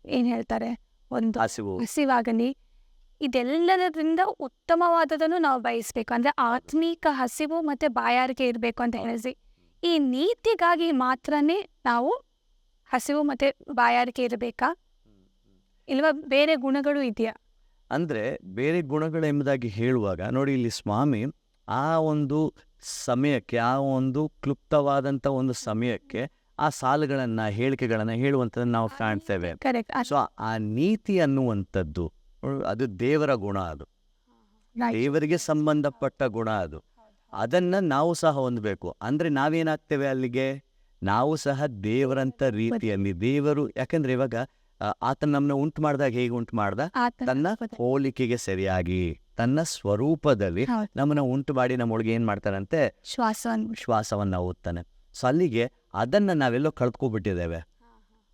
ಏನು ಹೇಳ್ತಾರೆ, ಒಂದು ಹಸಿವಾಗಲಿ, ಇದೆಲ್ಲದರಿಂದ ಉತ್ತಮವಾದದನ್ನು ನಾವು ಬಯಸಬೇಕು. ಅಂದರೆ ಆತ್ಮೀಕ ಹಸಿವು ಮತ್ತು ಬಾಯಾರಿಕೆ ಇರಬೇಕು ಅಂತ ಹೇಳಿಸಿ, ಈ ನೀತಿಗಾಗಿ ಮಾತ್ರನೇ ನಾವು ಹಸಿವು ಮತ್ತು ಬಾಯಾರಿಕೆ ಇರಬೇಕಾ, ಇಲ್ವಾ ಬೇರೆ ಗುಣಗಳು ಇದೆಯಾ? ಅಂದರೆ ಬೇರೆ ಗುಣಗಳು ಎಂಬುದಾಗಿ ಹೇಳುವಾಗ ನೋಡಿ, ಇಲ್ಲಿ ಸ್ವಾಮಿ ಆ ಒಂದು ಸಮಯಕ್ಕೆ, ಆ ಒಂದು ಕ್ಲುಪ್ತವಾದಂಥ ಒಂದು ಸಮಯಕ್ಕೆ ಆ ಸಾಲುಗಳನ್ನು, ಹೇಳಿಕೆಗಳನ್ನು ಹೇಳುವಂಥದ್ದನ್ನು ನಾವು ಕಾಣ್ತೇವೆ. ಸೊ ಆ ನೀತಿ ಅನ್ನುವಂಥದ್ದು ಅದು ದೇವರ ಗುಣ, ಅದು ದೇವರಿಗೆ ಸಂಬಂಧಪಟ್ಟ ಗುಣ, ಅದು ಅದನ್ನು ನಾವು ಸಹ ಹೊಂದಬೇಕು. ಅಂದರೆ ನಾವೇನಾಗ್ತೇವೆ ಅಲ್ಲಿಗೆ, ನಾವು ಸಹ ದೇವರಂಥ ರೀತಿಯಲ್ಲಿ ದೇವರು, ಯಾಕಂದರೆ ಇವಾಗ ಆತನ ನಮ್ಮನ್ನ ಉಂಟು ಮಾಡಿದಾಗ ಹೇಗೆ ಉಂಟು ಮಾಡ್ದ, ತನ್ನ ಹೋಲಿಕೆಗೆ ಸರಿಯಾಗಿ ತನ್ನ ಸ್ವರೂಪದಲ್ಲಿ ನಮ್ಮನ್ನ ಉಂಟು ಮಾಡಿ ನಮ್ಮೊಳಗೆ ಏನ್ ಮಾಡ್ತಾರಂತೆ, ಶ್ವಾಸವನ್ನ ಓದ್ತಾನೆ. ಸೊ ಅಲ್ಲಿಗೆ ಅದನ್ನ ನಾವೆಲ್ಲೋ ಕಳ್ಕೊಬಿಟ್ಟಿದ್ದೇವೆ.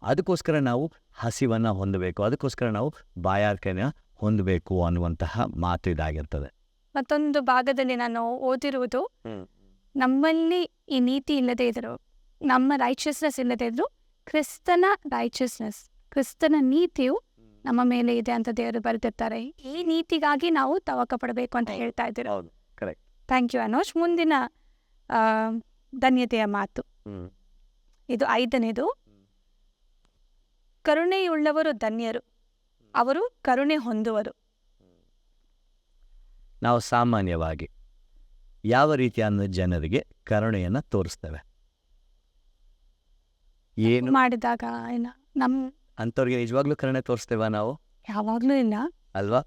ಅದಕ್ಕೋಸ್ಕರ ನಾವು ಹಸಿವನ್ನ ಹೊಂದಬೇಕು, ಅದಕ್ಕೋಸ್ಕರ ನಾವು ಬಾಯಾರಿಕೆನ ಹೊಂದಬೇಕು ಅನ್ನುವಂತಹ ಮಾತು ಇದಾಗಿರ್ತದೆ. ಮತ್ತೊಂದು ಭಾಗದಲ್ಲಿ ನಾನು ಓದಿರುವುದು, ನಮ್ಮಲ್ಲಿ ಈ ನೀತಿ ಇಲ್ಲದೆ ಇದ್ರು, ನಮ್ಮ ರೈಚಸ್ನೆಸ್ ಇಲ್ಲದೆ ಇದ್ರು, ಕ್ರಿಸ್ತನ ರೈಚಸ್ನೆಸ್, ಕ್ರಿಸ್ತನ ನೀತಿಯು ನಮ್ಮ ಮೇಲೆ ಇದೆ ಅಂತ ದೇವರು ಬರೆದಿರ್ತಾರೆ. ಈ ನೀತಿಗಾಗಿ ನಾವು ತವಕ ಪಡಬೇಕು ಅಂತ ಹೇಳ್ತಾ ಇದ್ದೀರ. ಹೌದು, ಕರೆಕ್ಟ್. Thank you ಅನೋಷ್. ಮುಂದಿನ ಧನ್ಯತೆಯ ಮಾತು, ಇದು 5ನೇದು. ಕರುಣೆಯುಳ್ಳವರು ಧನ್ಯರು, ಅವರು ಕರುಣೆ ಹೊಂದುವರು. ನಾವು ಸಾಮಾನ್ಯವಾಗಿ ಯಾವ ರೀತಿಯ ಜನರಿಗೆ ಕರುಣೆಯನ್ನು ತೋರಿಸ್ತೇವೆ? ಏನು ಮಾಡಿದಾಗ ಇಲ್ಲ, ನಮ್ ಅಂಥವ್ರಿಗೆ ನಿಜವಾಗ್ಲೂ ಕರುಣೆ ತೋರಿಸ್ತೇವ ನಾವು? ಯಾವಾಗ್ಲೂ ಇಲ್ಲ ಅಲ್ವಾ?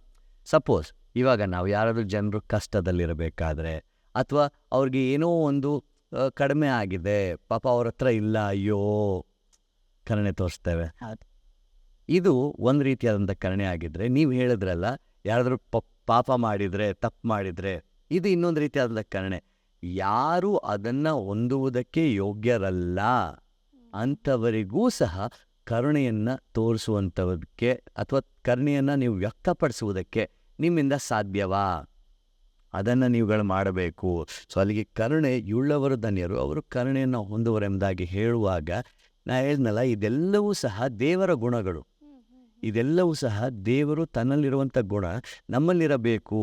ಸಪೋಸ್ ಇವಾಗ ನಾವು ಯಾರಾದರೂ ಜನರು ಕಷ್ಟದಲ್ಲಿರಬೇಕಾದ್ರೆ, ಅಥವಾ ಅವ್ರಿಗೆ ಏನೋ ಒಂದು ಕಡಿಮೆ ಆಗಿದೆ, ಪಾಪ ಅವ್ರ ಹತ್ರ ಇಲ್ಲ, ಅಯ್ಯೋ, ಕರುಣೆ ತೋರಿಸ್ತೇವೆ. ಹೌದು. ಇದು ಒಂದು ರೀತಿಯಾದಂಥ ಕರುಣೆ ಆಗಿದ್ರೆ, ನೀವು ಹೇಳಿದ್ರಲ್ಲ, ಯಾರಾದರೂ ಪಾಪ ಮಾಡಿದರೆ, ತಪ್ಪು ಮಾಡಿದರೆ, ಇದು ಇನ್ನೊಂದು ರೀತಿಯಾದಂಥ ಕರುಣೆ. ಯಾರು ಅದನ್ನು ಹೊಂದುವುದಕ್ಕೆ ಯೋಗ್ಯರಲ್ಲ ಅಂಥವರಿಗೂ ಸಹ ಕರುಣೆಯನ್ನು ತೋರಿಸುವಂಥದಕ್ಕೆ ಅಥವಾ ಕರುಣೆಯನ್ನು ನೀವು ವ್ಯಕ್ತಪಡಿಸುವುದಕ್ಕೆ ನಿಮ್ಮಿಂದ ಸಾಧ್ಯವಾ? ಅದನ್ನು ನೀವುಗಳು ಮಾಡಬೇಕು. ಸೊ ಅಲ್ಲಿಗೆ ಕರುಣೆಯುಳ್ಳವರು ಧನ್ಯರು, ಅವರು ಕರುಣೆಯನ್ನು ಹೊಂದುವರೆಂಬುದಾಗಿ ಹೇಳುವಾಗ ನಾ ಹೇಳಿದ್ನಲ್ಲ, ಇದೆಲ್ಲವೂ ಸಹ ದೇವರ ಗುಣಗಳು. ಇದೆಲ್ಲವೂ ಸಹ ದೇವರು ತನ್ನಲ್ಲಿರುವಂಥ ಗುಣ ನಮ್ಮಲ್ಲಿರಬೇಕು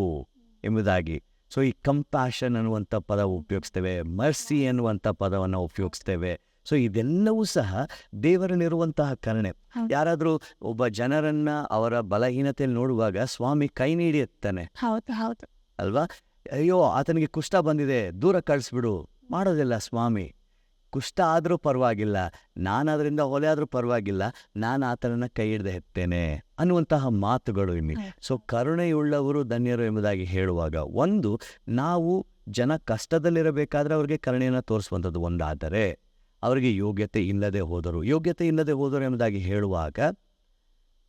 ಎಂಬುದಾಗಿ. ಸೊ ಈ ಕಂಪ್ಯಾಷನ್ ಅನ್ನುವಂಥ ಪದ ಉಪಯೋಗಿಸ್ತೇವೆ, ಮರ್ಸಿ ಅನ್ನುವಂಥ ಪದವನ್ನು ಉಪಯೋಗಿಸ್ತೇವೆ. ಸೊ ಇದೆಲ್ಲವೂ ಸಹ ದೇವರಲ್ಲಿರುವಂತಹ ಕರುಣೆ. ಯಾರಾದರೂ ಒಬ್ಬ ಜನರನ್ನ ಅವರ ಬಲಹೀನತೆಯಲ್ಲಿ ನೋಡುವಾಗ ಸ್ವಾಮಿ ಕೈ ನೀಡಿ ಎತ್ತಾನೆ. ಹೌದು ಹೌದು ಅಲ್ವಾ? ಅಯ್ಯೋ, ಆತನಿಗೆ ಕುಷ್ಠ ಬಂದಿದೆ, ದೂರ ಕಳಿಸ್ಬಿಡು, ಮಾಡೋದಿಲ್ಲ ಸ್ವಾಮಿ. ಕುಷ್ಠ ಆದರೂ ಪರವಾಗಿಲ್ಲ, ನಾನು ಅದರಿಂದ ಹೊಲೆ ಆದರೂ ಪರವಾಗಿಲ್ಲ, ನಾನು ಆತನನ್ನು ಕೈ ಹಿಡ್ದು ಎತ್ತೇನೆ ಅನ್ನುವಂತಹ ಮಾತುಗಳು ಇಲ್ಲಿ. ಸೊ ಕರುಣೆಯುಳ್ಳವರು ಧನ್ಯರು ಎಂಬುದಾಗಿ ಹೇಳುವಾಗ, ಒಂದು, ನಾವು ಜನ ಕಷ್ಟದಲ್ಲಿರಬೇಕಾದ್ರೆ ಅವ್ರಿಗೆ ಕರುಣೆಯನ್ನು ತೋರಿಸುವಂಥದ್ದು ಒಂದಾದರೆ, ಅವರಿಗೆ ಯೋಗ್ಯತೆ ಇಲ್ಲದೆ ಹೋದರು ಎಂಬುದಾಗಿ ಹೇಳುವಾಗ,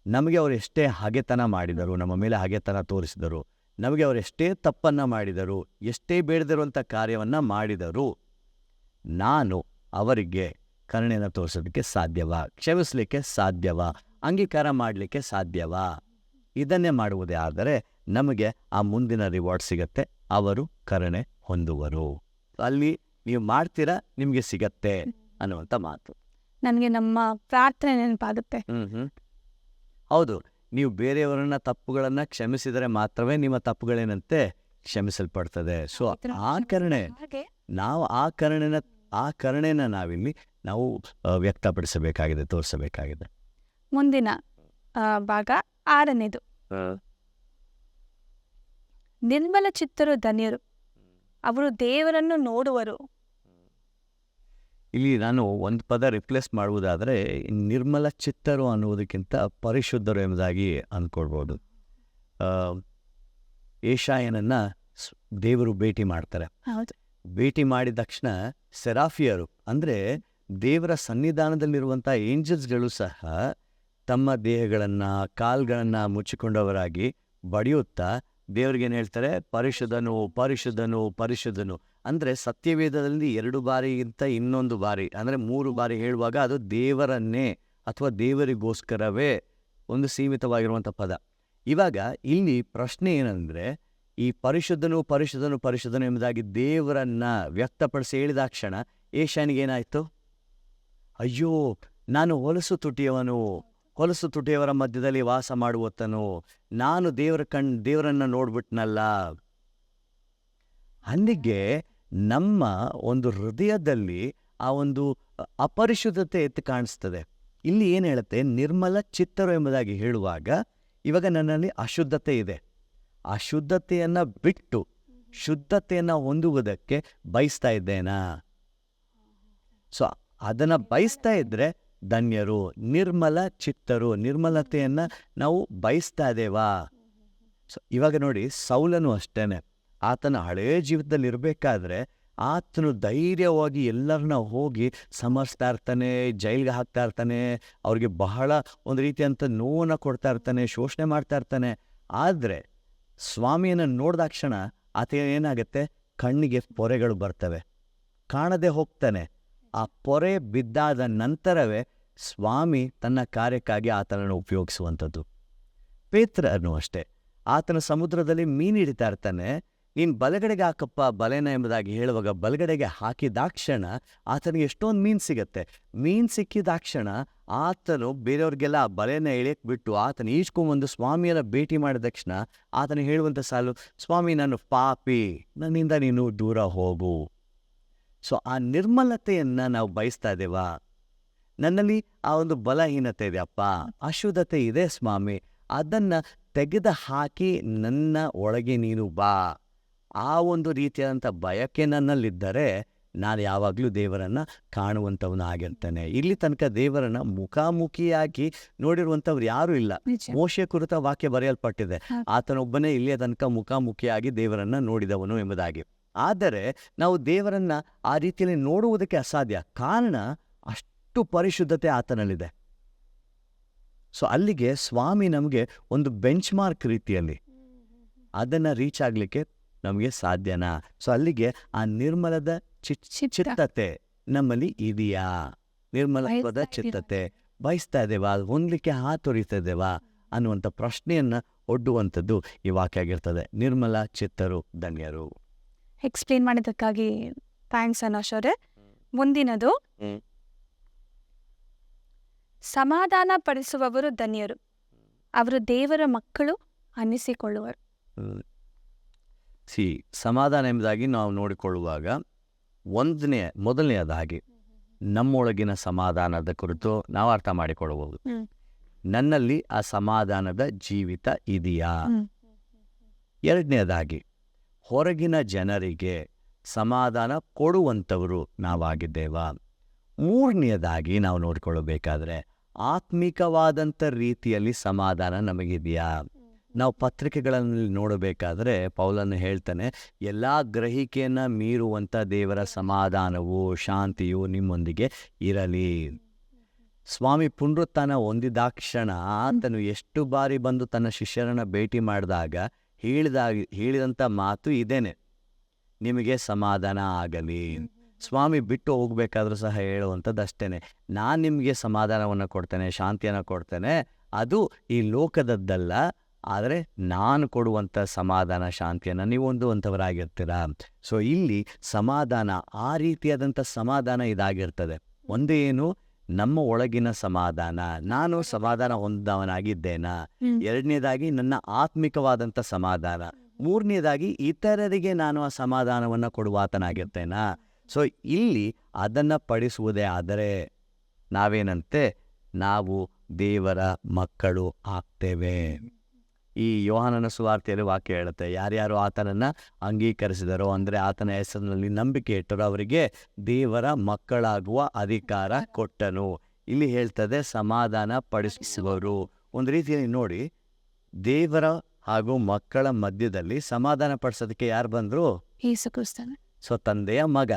ನಮಗೆ ಅವರು ಎಷ್ಟೇ ಹಗೆತನ ಮಾಡಿದರು, ನಮ್ಮ ಮೇಲೆ ಹಗೆತನ ತೋರಿಸಿದರು, ನಮಗೆ ಅವರು ಎಷ್ಟೇ ತಪ್ಪನ್ನು ಮಾಡಿದರು, ಎಷ್ಟೇ ಬೇಡದಿರುವಂಥ ಕಾರ್ಯವನ್ನು ಮಾಡಿದರು, ನಾನು ಅವರಿಗೆ ಕರುಣೆಯನ್ನು ತೋರಿಸೋದಕ್ಕೆ ಸಾಧ್ಯವಾ? ಕ್ಷಮಿಸಲಿಕ್ಕೆ ಸಾಧ್ಯವಾ? ಅಂಗೀಕಾರ ಮಾಡಲಿಕ್ಕೆ ಸಾಧ್ಯವಾ? ಇದನ್ನೇ ಮಾಡುವುದೇ ಆದರೆ ನಮಗೆ ಆ ಮುಂದಿನ ರಿವಾರ್ಡ್ ಸಿಗತ್ತೆ, ಅವರು ಕರುಣೆ ಹೊಂದುವರು. ಅಲ್ಲಿ ನೀವು ಮಾಡ್ತೀರಾ, ನಿಮಗೆ ಸಿಗತ್ತೆ ಅನ್ನುವಂಥ ಮಾತು. ನನಗೆ ನಮ್ಮ ಪ್ರಾರ್ಥನೆ ನೆನಪಾಗುತ್ತೆ. ಹೌದು, ನೀವು ಬೇರೆಯವರನ್ನ ತಪ್ಪುಗಳನ್ನ ಕ್ಷಮಿಸಿದರೆ ಮಾತ್ರವೇ ನಿಮ್ಮ ತಪ್ಪುಗಳೇನಂತೆ ಕ್ಷಮಿಸಲ್ಪಡ್ತದೆ. ಸೊ ಆ ಕರುಣೆ, ನಾವು ಆ ಕರುಣೆನ ನಾವಿಲ್ಲಿ ನಾವು ವ್ಯಕ್ತಪಡಿಸಬೇಕಾಗಿದೆ, ತೋರಿಸಬೇಕಾಗಿದೆ. ಮುಂದಿನ ಭಾಗ 6ನೇದು, ನಿರ್ಮಲ ಚಿತ್ತರು ಧನ್ಯರು, ಅವರು ದೇವರನ್ನು ನೋಡುವರು. ಇಲ್ಲಿ ನಾನು ಒಂದು ಪದ ರಿಪ್ಲೇಸ್ ಮಾಡುವುದಾದರೆ, ನಿರ್ಮಲ ಚಿತ್ತರು ಅನ್ನುವುದಕ್ಕಿಂತ ಪರಿಶುದ್ಧರು ಎಂಬುದಾಗಿ ಅಂದ್ಕೊಳ್ಬೋದು. ಏಷಾಯನನ್ನು ದೇವರು ಭೇಟಿ ಮಾಡ್ತಾರೆ. ಭೇಟಿ ಮಾಡಿದ ತಕ್ಷಣ ಸೆರಾಫಿಯರು, ಅಂದರೆ ದೇವರ ಸನ್ನಿಧಾನದಲ್ಲಿರುವಂಥ ಏಂಜಲ್ಸ್ಗಳು ಸಹ ತಮ್ಮ ದೇಹಗಳನ್ನು, ಕಾಲ್ಗಳನ್ನು ಮುಚ್ಚಿಕೊಂಡವರಾಗಿ ಬಡಿಯುತ್ತಾ ದೇವರಿಗೇನು ಹೇಳ್ತಾರೆ? ಪರಿಶುದ್ಧನು, ಪರಿಶುದ್ಧನು, ಪರಿಶುದ್ಧನು. ಅಂದರೆ ಸತ್ಯವೇದದಲ್ಲಿ 2 ಬಾರಿಗಿಂತ ಇನ್ನೊಂದು ಬಾರಿ, ಅಂದರೆ 3 ಬಾರಿ ಹೇಳುವಾಗ ಅದು ದೇವರನ್ನೇ ಅಥವಾ ದೇವರಿಗೋಸ್ಕರವೇ ಒಂದು ಸೀಮಿತವಾಗಿರುವಂಥ ಪದ. ಇವಾಗ ಇಲ್ಲಿ ಪ್ರಶ್ನೆ ಏನಂದರೆ, ಈ ಪರಿಶುದ್ಧನು ಪರಿಶುದ್ಧನು ಪರಿಶುದ್ಧನು ಎಂಬುದಾಗಿ ದೇವರನ್ನು ವ್ಯಕ್ತಪಡಿಸಿ ಹೇಳಿದಾಕ್ಷಣ ಏಷಾನಿಗೇನಾಯಿತು? ಅಯ್ಯೋ, ನಾನು ಹೊಲಸು ತುಟಿಯವರ ಮಧ್ಯದಲ್ಲಿ ವಾಸ ಮಾಡುವತ್ತನು, ನಾನು ದೇವರನ್ನು ನೋಡ್ಬಿಟ್ನಲ್ಲ. ಅಲ್ಲಿಗೆ ನಮ್ಮ ಒಂದು ಹೃದಯದಲ್ಲಿ ಆ ಒಂದು ಅಪರಿಶುದ್ಧತೆ ಎತ್ತು ಕಾಣಿಸ್ತದೆ. ಇಲ್ಲಿ ಏನು ಹೇಳುತ್ತೆ? ನಿರ್ಮಲ ಚಿತ್ತರು ಎಂಬುದಾಗಿ ಹೇಳುವಾಗ, ಇವಾಗ ನನ್ನಲ್ಲಿ ಅಶುದ್ಧತೆ ಇದೆ, ಅಶುದ್ಧತೆಯನ್ನು ಬಿಟ್ಟು ಶುದ್ಧತೆಯನ್ನು ಹೊಂದುವುದಕ್ಕೆ ಬಯಸ್ತಾ ಇದ್ದೇನಾ? ಸೊ ಅದನ್ನು ಬಯಸ್ತಾ ಇದ್ದರೆ ಧನ್ಯರು. ನಿರ್ಮಲ ಚಿತ್ತರು, ನಿರ್ಮಲತೆಯನ್ನು ನಾವು ಬಯಸ್ತಾ ಇದ್ದೇವಾ? ಸೊ ಇವಾಗ ನೋಡಿ, ಸೌಲನು ಅಷ್ಟೇನೆ, ಆತನ ಹಳೆಯ ಜೀವಿತದಲ್ಲಿ ಇರಬೇಕಾದ್ರೆ ಆತನು ಧೈರ್ಯವಾಗಿ ಎಲ್ಲರನ್ನ ಹೋಗಿ ಸಮರ್ಸ್ತಾ ಇರ್ತಾನೆ, ಜೈಲಿಗೆ ಹಾಕ್ತಾ ಇರ್ತಾನೆ, ಅವ್ರಿಗೆ ಬಹಳ ಒಂದು ರೀತಿಯಂಥ ನೋವನ್ನು ಕೊಡ್ತಾ ಇರ್ತಾನೆ, ಶೋಷಣೆ ಮಾಡ್ತಾ ಇರ್ತಾನೆ. ಆದರೆ ಸ್ವಾಮಿಯನ್ನು ನೋಡಿದಾಕ್ಷಣ ಆತ ಏನಾಗುತ್ತೆ? ಕಣ್ಣಿಗೆ ಪೊರೆಗಳು ಬರ್ತವೆ, ಕಾಣದೆ ಹೋಗ್ತಾನೆ. ಆ ಪೊರೆ ಬಿದ್ದಾದ ನಂತರವೇ ಸ್ವಾಮಿ ತನ್ನ ಕಾರ್ಯಕ್ಕಾಗಿ ಆತನನ್ನು ಉಪಯೋಗಿಸುವಂಥದ್ದು. ಪೇತ್ರನು ಅಷ್ಟೇ, ಆತನ ಸಮುದ್ರದಲ್ಲಿ ಮೀನು ಹಿಡಿತಾ ಇರ್ತಾನೆ, ನೀನು ಬಲಗಡೆಗೆ ಹಾಕಪ್ಪ ಬಲೆನ ಎಂಬುದಾಗಿ ಹೇಳುವಾಗ ಬಲಗಡೆಗೆ ಹಾಕಿದಾಕ್ಷಣ ಆತನಿಗೆ ಎಷ್ಟೊಂದು ಮೀನು ಸಿಗತ್ತೆ. ಮೀನು ಸಿಕ್ಕಿದಾಕ್ಷಣ ಆತನು ಬೇರೆಯವ್ರಿಗೆಲ್ಲ ಆ ಬಲೆನ ಎಳೆಯಕ್ಕೆ ಬಿಟ್ಟು ಆತನು ಈಜ್ಕೊಂಬಂದು ಸ್ವಾಮಿಯರ ಭೇಟಿ ಮಾಡಿದ ತಕ್ಷಣ ಆತನು ಹೇಳುವಂಥ ಸಾಲು, ಸ್ವಾಮಿ ನಾನು ಪಾಪಿ, ನನ್ನಿಂದ ನೀನು ದೂರ ಹೋಗು. ಸೊ ಆ ನಿರ್ಮಲತೆಯನ್ನು ನಾವು ಬಯಸ್ತಾ ಇದ್ದೇವಾ? ನನ್ನಲ್ಲಿ ಆ ಒಂದು ಬಲಹೀನತೆ ಇದೆಯಪ್ಪ, ಅಶುದ್ಧತೆ ಇದೆ ಸ್ವಾಮಿ, ಅದನ್ನು ತೆಗೆದು ಹಾಕಿ ನನ್ನ ಒಳಗೆ ನೀನು ಬಾ. ಆ ಒಂದು ರೀತಿಯಾದಂಥ ಬಯಕೆ ನನ್ನಲ್ಲಿದ್ದರೆ ನಾನು ಯಾವಾಗಲೂ ದೇವರನ್ನು ಕಾಣುವಂಥವನಾಗಿರ್ತಾನೆ. ಇಲ್ಲಿ ತನಕ ದೇವರನ್ನು ಮುಖಾಮುಖಿಯಾಗಿ ನೋಡಿರುವಂಥವ್ರು ಯಾರೂ ಇಲ್ಲ. ನಿಜ. ಮೋಶೆ ಕುರಿತ ವಾಕ್ಯ ಬರೆಯಲ್ಪಟ್ಟಿದೆ, ಆತನೊಬ್ಬನೇ ಇಲ್ಲಿಯ ತನಕ ಮುಖಾಮುಖಿಯಾಗಿ ದೇವರನ್ನು ನೋಡಿದವನು ಎಂಬುದಾಗಿ. ಆದರೆ ನಾವು ದೇವರನ್ನು ಆ ರೀತಿಯಲ್ಲಿ ನೋಡುವುದಕ್ಕೆ ಅಸಾಧ್ಯ, ಕಾರಣ ಅಷ್ಟು ಪರಿಶುದ್ಧತೆ ಆತನಲ್ಲಿದೆ. ಸೊ ಅಲ್ಲಿಗೆ ಸ್ವಾಮಿ ನಮಗೆ ಒಂದು ಬೆಂಚ್ ಮಾರ್ಕ್ ರೀತಿಯಲ್ಲಿ ಅದನ್ನು ರೀಚ್ ಆಗಲಿಕ್ಕೆ ನಮಗೆ ಸಾಧ್ಯನಾ? ಸೊ ಅಲ್ಲಿಗೆ ಆ ನಿರ್ಮಲದ ಚಿತ್ತತೆ ನಮ್ಮಲ್ಲಿ ಇದೆಯಾ? ನಿರ್ಮಲತ್ವದ ಚಿತ್ತತೆ ಬಯಸ್ತಾ ಇದ್ದೇವಾ? ಅದು ಹೊಂದಲಿಕ್ಕೆ ಹಾತೊರಿತಾ ಇದ್ದೇವಾ ಅನ್ನುವಂಥ ಪ್ರಶ್ನೆಯನ್ನು ಒಡ್ಡುವಂಥದ್ದು ಈ ವಾಕ್ಯ ಆಗಿರ್ತದೆ. ನಿರ್ಮಲ ಚಿತ್ತರು ಧನ್ಯರು. ಎಕ್ಸ್ಪ್ಲೇನ್ ಮಾಡಿದ್ದಕ್ಕಾಗಿ ಥ್ಯಾಂಕ್ಸ್ ಅನೋಶ್ ಅವರೇ. ಮುಂದಿನದು, ಸಮಾಧಾನ ಪಡಿಸುವವರು ಧನ್ಯರು, ಅವರು ದೇವರ ಮಕ್ಕಳು ಅನ್ನಿಸಿಕೊಳ್ಳುವರು. ಸಮಾಧಾನ ಎಂಬುದಾಗಿ ನಾವು ನೋಡಿಕೊಳ್ಳುವಾಗ ಮೊದಲನೆಯದಾಗಿ ನಮ್ಮೊಳಗಿನ ಸಮಾಧಾನದ ಕುರಿತು ನಾವು ಅರ್ಥ ಮಾಡಿಕೊಳ್ಳಬಹುದು. ನನ್ನಲ್ಲಿ ಆ ಸಮಾಧಾನದ ಜೀವಿತ ಇದೆಯಾ? ಎರಡನೆಯದಾಗಿ ಹೊರಗಿನ ಜನರಿಗೆ ಸಮಾಧಾನ ಕೊಡುವಂಥವರು ನಾವಾಗಿದ್ದೇವಾ? ಮೂರನೆಯದಾಗಿ ನಾವು ನೋಡಿಕೊಳ್ಳಬೇಕಾದ್ರೆ ಆತ್ಮಿಕವಾದಂಥ ರೀತಿಯಲ್ಲಿ ಸಮಾಧಾನ ನಮಗಿದೆಯಾ? ನಾವು ಪತ್ರಿಕೆಗಳಲ್ಲಿ ನೋಡಬೇಕಾದ್ರೆ ಪೌಲನು ಹೇಳ್ತಾನೆ, ಎಲ್ಲ ಗ್ರಹಿಕೆಯನ್ನು ಮೀರುವಂಥ ದೇವರ ಸಮಾಧಾನವು ಶಾಂತಿಯು ನಿಮ್ಮೊಂದಿಗೆ ಇರಲಿ. ಸ್ವಾಮಿ ಪುನರುತ್ಥಾನ ಹೊಂದಿದಾಕ್ಷಣ ಆತನು ಎಷ್ಟು ಬಾರಿ ಬಂದು ತನ್ನ ಶಿಷ್ಯರನ್ನು ಭೇಟಿ ಮಾಡಿದಾಗ ಹೇಳಿದಂಥ ಮಾತು ಇದೇನೆ, ನಿಮಗೆ ಸಮಾಧಾನ ಆಗಲಿ. ಸ್ವಾಮಿ ಬಿಟ್ಟು ಹೋಗ್ಬೇಕಾದ್ರೂ ಸಹ ಹೇಳುವಂಥದ್ದು ಅಷ್ಟೇ, ನಾನು ನಿಮಗೆ ಸಮಾಧಾನವನ್ನು ಕೊಡ್ತೇನೆ, ಶಾಂತಿಯನ್ನು ಕೊಡ್ತೇನೆ, ಅದು ಈ ಲೋಕದದ್ದಲ್ಲ, ಆದರೆ ನಾನು ಕೊಡುವಂಥ ಸಮಾಧಾನ ಶಾಂತಿಯನ್ನು ನೀವು ಹೊಂದುವಂಥವರಾಗಿರ್ತೀರ. ಸೊ ಇಲ್ಲಿ ಸಮಾಧಾನ, ಆ ರೀತಿಯಾದಂಥ ಸಮಾಧಾನ ಇದಾಗಿರ್ತದೆ. ಒಂದು ಏನು, ನಮ್ಮ ಒಳಗಿನ ಸಮಾಧಾನ, ನಾನು ಸಮಾಧಾನ ಹೊಂದವನಾಗಿದ್ದೇನಾ? ಎರಡನೇದಾಗಿ ನನ್ನ ಆತ್ಮಿಕವಾದಂಥ ಸಮಾಧಾನ. ಮೂರನೇದಾಗಿ ಇತರರಿಗೆ ನಾನು ಆ ಸಮಾಧಾನವನ್ನು ಕೊಡುವಾತನಾಗಿರ್ತೇನಾ? ಸೊ ಇಲ್ಲಿ ಅದನ್ನು ಪಡಿಸುವುದೇ ಆದರೆ ನಾವೇನಂತೆ, ನಾವು ದೇವರ ಮಕ್ಕಳು ಆಗ್ತೇವೆ. ಈ ಯೋಹಾನನ ಸುವಾರ್ತೆಯಲ್ಲಿ ವಾಕ್ಯ ಹೇಳುತ್ತೆ, ಯಾರ್ಯಾರು ಆತನನ್ನು ಅಂಗೀಕರಿಸಿದರೋ, ಅಂದರೆ ಆತನ ಹೆಸರಿನಲ್ಲಿ ನಂಬಿಕೆ ಇಟ್ಟರೋ ಅವರಿಗೆ ದೇವರ ಮಕ್ಕಳಾಗುವ ಅಧಿಕಾರ ಕೊಟ್ಟನು. ಇಲ್ಲಿ ಹೇಳ್ತದೆ ಸಮಾಧಾನ ಪಡಿಸುವವರು. ಒಂದು ರೀತಿಯಲ್ಲಿ ನೋಡಿ, ದೇವರ ಹಾಗೂ ಮಕ್ಕಳ ಮಧ್ಯದಲ್ಲಿ ಸಮಾಧಾನ ಪಡಿಸೋದಕ್ಕೆ ಯಾರು ಬಂದರು? ಯೇಸು ಕ್ರಿಸ್ತನ. ಸೊ ತಂದೆಯ ಮಗ,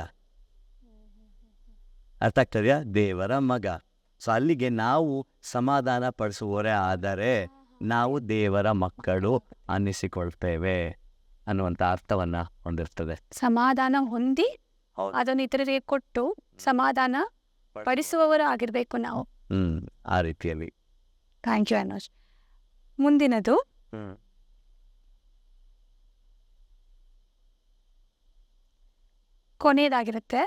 ಅರ್ಥ ಆಗ್ತದೆಯಾ? ದೇವರ ಮಗ. ಸೊ ಅಲ್ಲಿಗೆ ನಾವು ಸಮಾಧಾನ ಪಡಿಸುವವರೇ ಆದರೆ ನಾವು ದೇವರ ಮಕ್ಕಳು ಅನ್ನಿಸಿಕೊಳ್ತೇವೆ ಅನ್ನುವಂಥ ಅರ್ಥವನ್ನು ಹೊಂದಿರ್ತದೆ. ಸಮಾಧಾನ ಹೊಂದಿ ಅದನ್ನು ಇತರರಿಗೆ ಕೊಟ್ಟು ಸಮಾಧಾನ ಪಡಿಸುವವರು ಆಗಿರ್ಬೇಕು ನಾವು. ಆ ರೀತಿಯಲ್ಲಿ. Thank you Anoj. ಮುಂದಿನದು, ಕೊನೆಯದಾಗಿರುತ್ತೆ,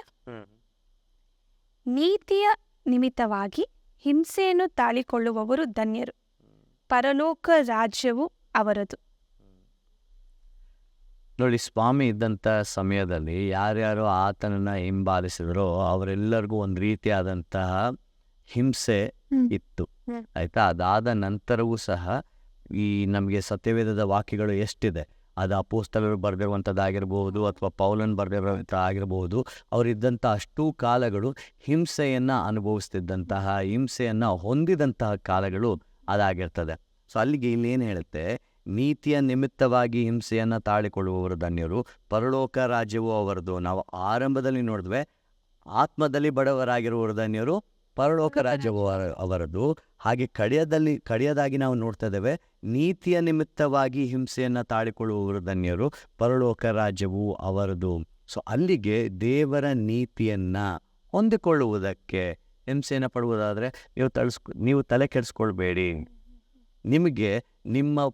ನೀತಿಯ ನಿಮಿತ್ತವಾಗಿ ಹಿಂಸೆಯನ್ನು ತಾಳಿಕೊಳ್ಳುವವರು ಧನ್ಯರು, ಪರಲೋಕ ರಾಜ್ಯವು ಅವರದು. ನೋಡಿ, ಸ್ವಾಮಿ ಇದ್ದಂಥ ಸಮಯದಲ್ಲಿ ಯಾರ್ಯಾರು ಆತನನ್ನು ಹಿಂಬಾಲಿಸಿದ್ರೋ ಅವರೆಲ್ಲರಿಗೂ ಒಂದು ರೀತಿಯಾದಂತಹ ಹಿಂಸೆ ಇತ್ತು, ಆಯಿತಾ? ಅದಾದ ನಂತರವೂ ಸಹ ಈ ನಮಗೆ ಸತ್ಯವೇದದ ವಾಕ್ಯಗಳು ಎಷ್ಟಿದೆ, ಅದು ಅಪೊಸ್ತಲರು ಬರೆದಿರುವಂಥದ್ದಾಗಿರ್ಬೋದು ಅಥವಾ ಪೌಲನ್ ಬರೆದಿರುವಂಥ ಆಗಿರ್ಬೋದು, ಅವರಿದ್ದಂಥ ಅಷ್ಟೂ ಕಾಲಗಳು ಹಿಂಸೆಯನ್ನು ಅನುಭವಿಸ್ತಿದ್ದಂತಹ, ಹಿಂಸೆಯನ್ನು ಹೊಂದಿದಂತಹ ಕಾಲಗಳು ಅದಾಗಿರ್ತದೆ. ಸೊ ಅಲ್ಲಿಗೆ ಇಲ್ಲೇನು ಹೇಳುತ್ತೆ, ನೀತಿಯ ನಿಮಿತ್ತವಾಗಿ ಹಿಂಸೆಯನ್ನು ತಾಳಿಕೊಳ್ಳುವವರು ಧನ್ಯರು, ಪರಲೋಕ ರಾಜ್ಯವು ಅವರದು. ನಾವು ಆರಂಭದಲ್ಲಿ ನೋಡಿದ್ವಿ, ಆತ್ಮದಲ್ಲಿ ಬಡವರಾಗಿರುವವರು ಧನ್ಯರು, ಪರಲೋಕ ರಾಜ್ಯವು ಅವರದು. ಹಾಗೆ ಕಡೆಯದಾಗಿ ನಾವು ನೋಡ್ತಾ ಇದ್ದೇವೆ, ನೀತಿಯ ನಿಮಿತ್ತವಾಗಿ ಹಿಂಸೆಯನ್ನು ತಾಳಿಕೊಳ್ಳುವವರು ಧನ್ಯರು, ಪರಲೋಕ ರಾಜ್ಯವು ಅವರದು. ಸೊ ಅಲ್ಲಿಗೆ ದೇವರ ನೀತಿಯನ್ನು ಹೊಂದಿಕೊಳ್ಳುವುದಕ್ಕೆ ಹಿಂಸೆಯನ್ನು ಪಡುವುದಾದರೆ ನೀವು ತಲೆ ಕೆಡಿಸ್ಕೊಳ್ಬೇಡಿ. ನಿಮಗೆ ನಿಮ್ಮ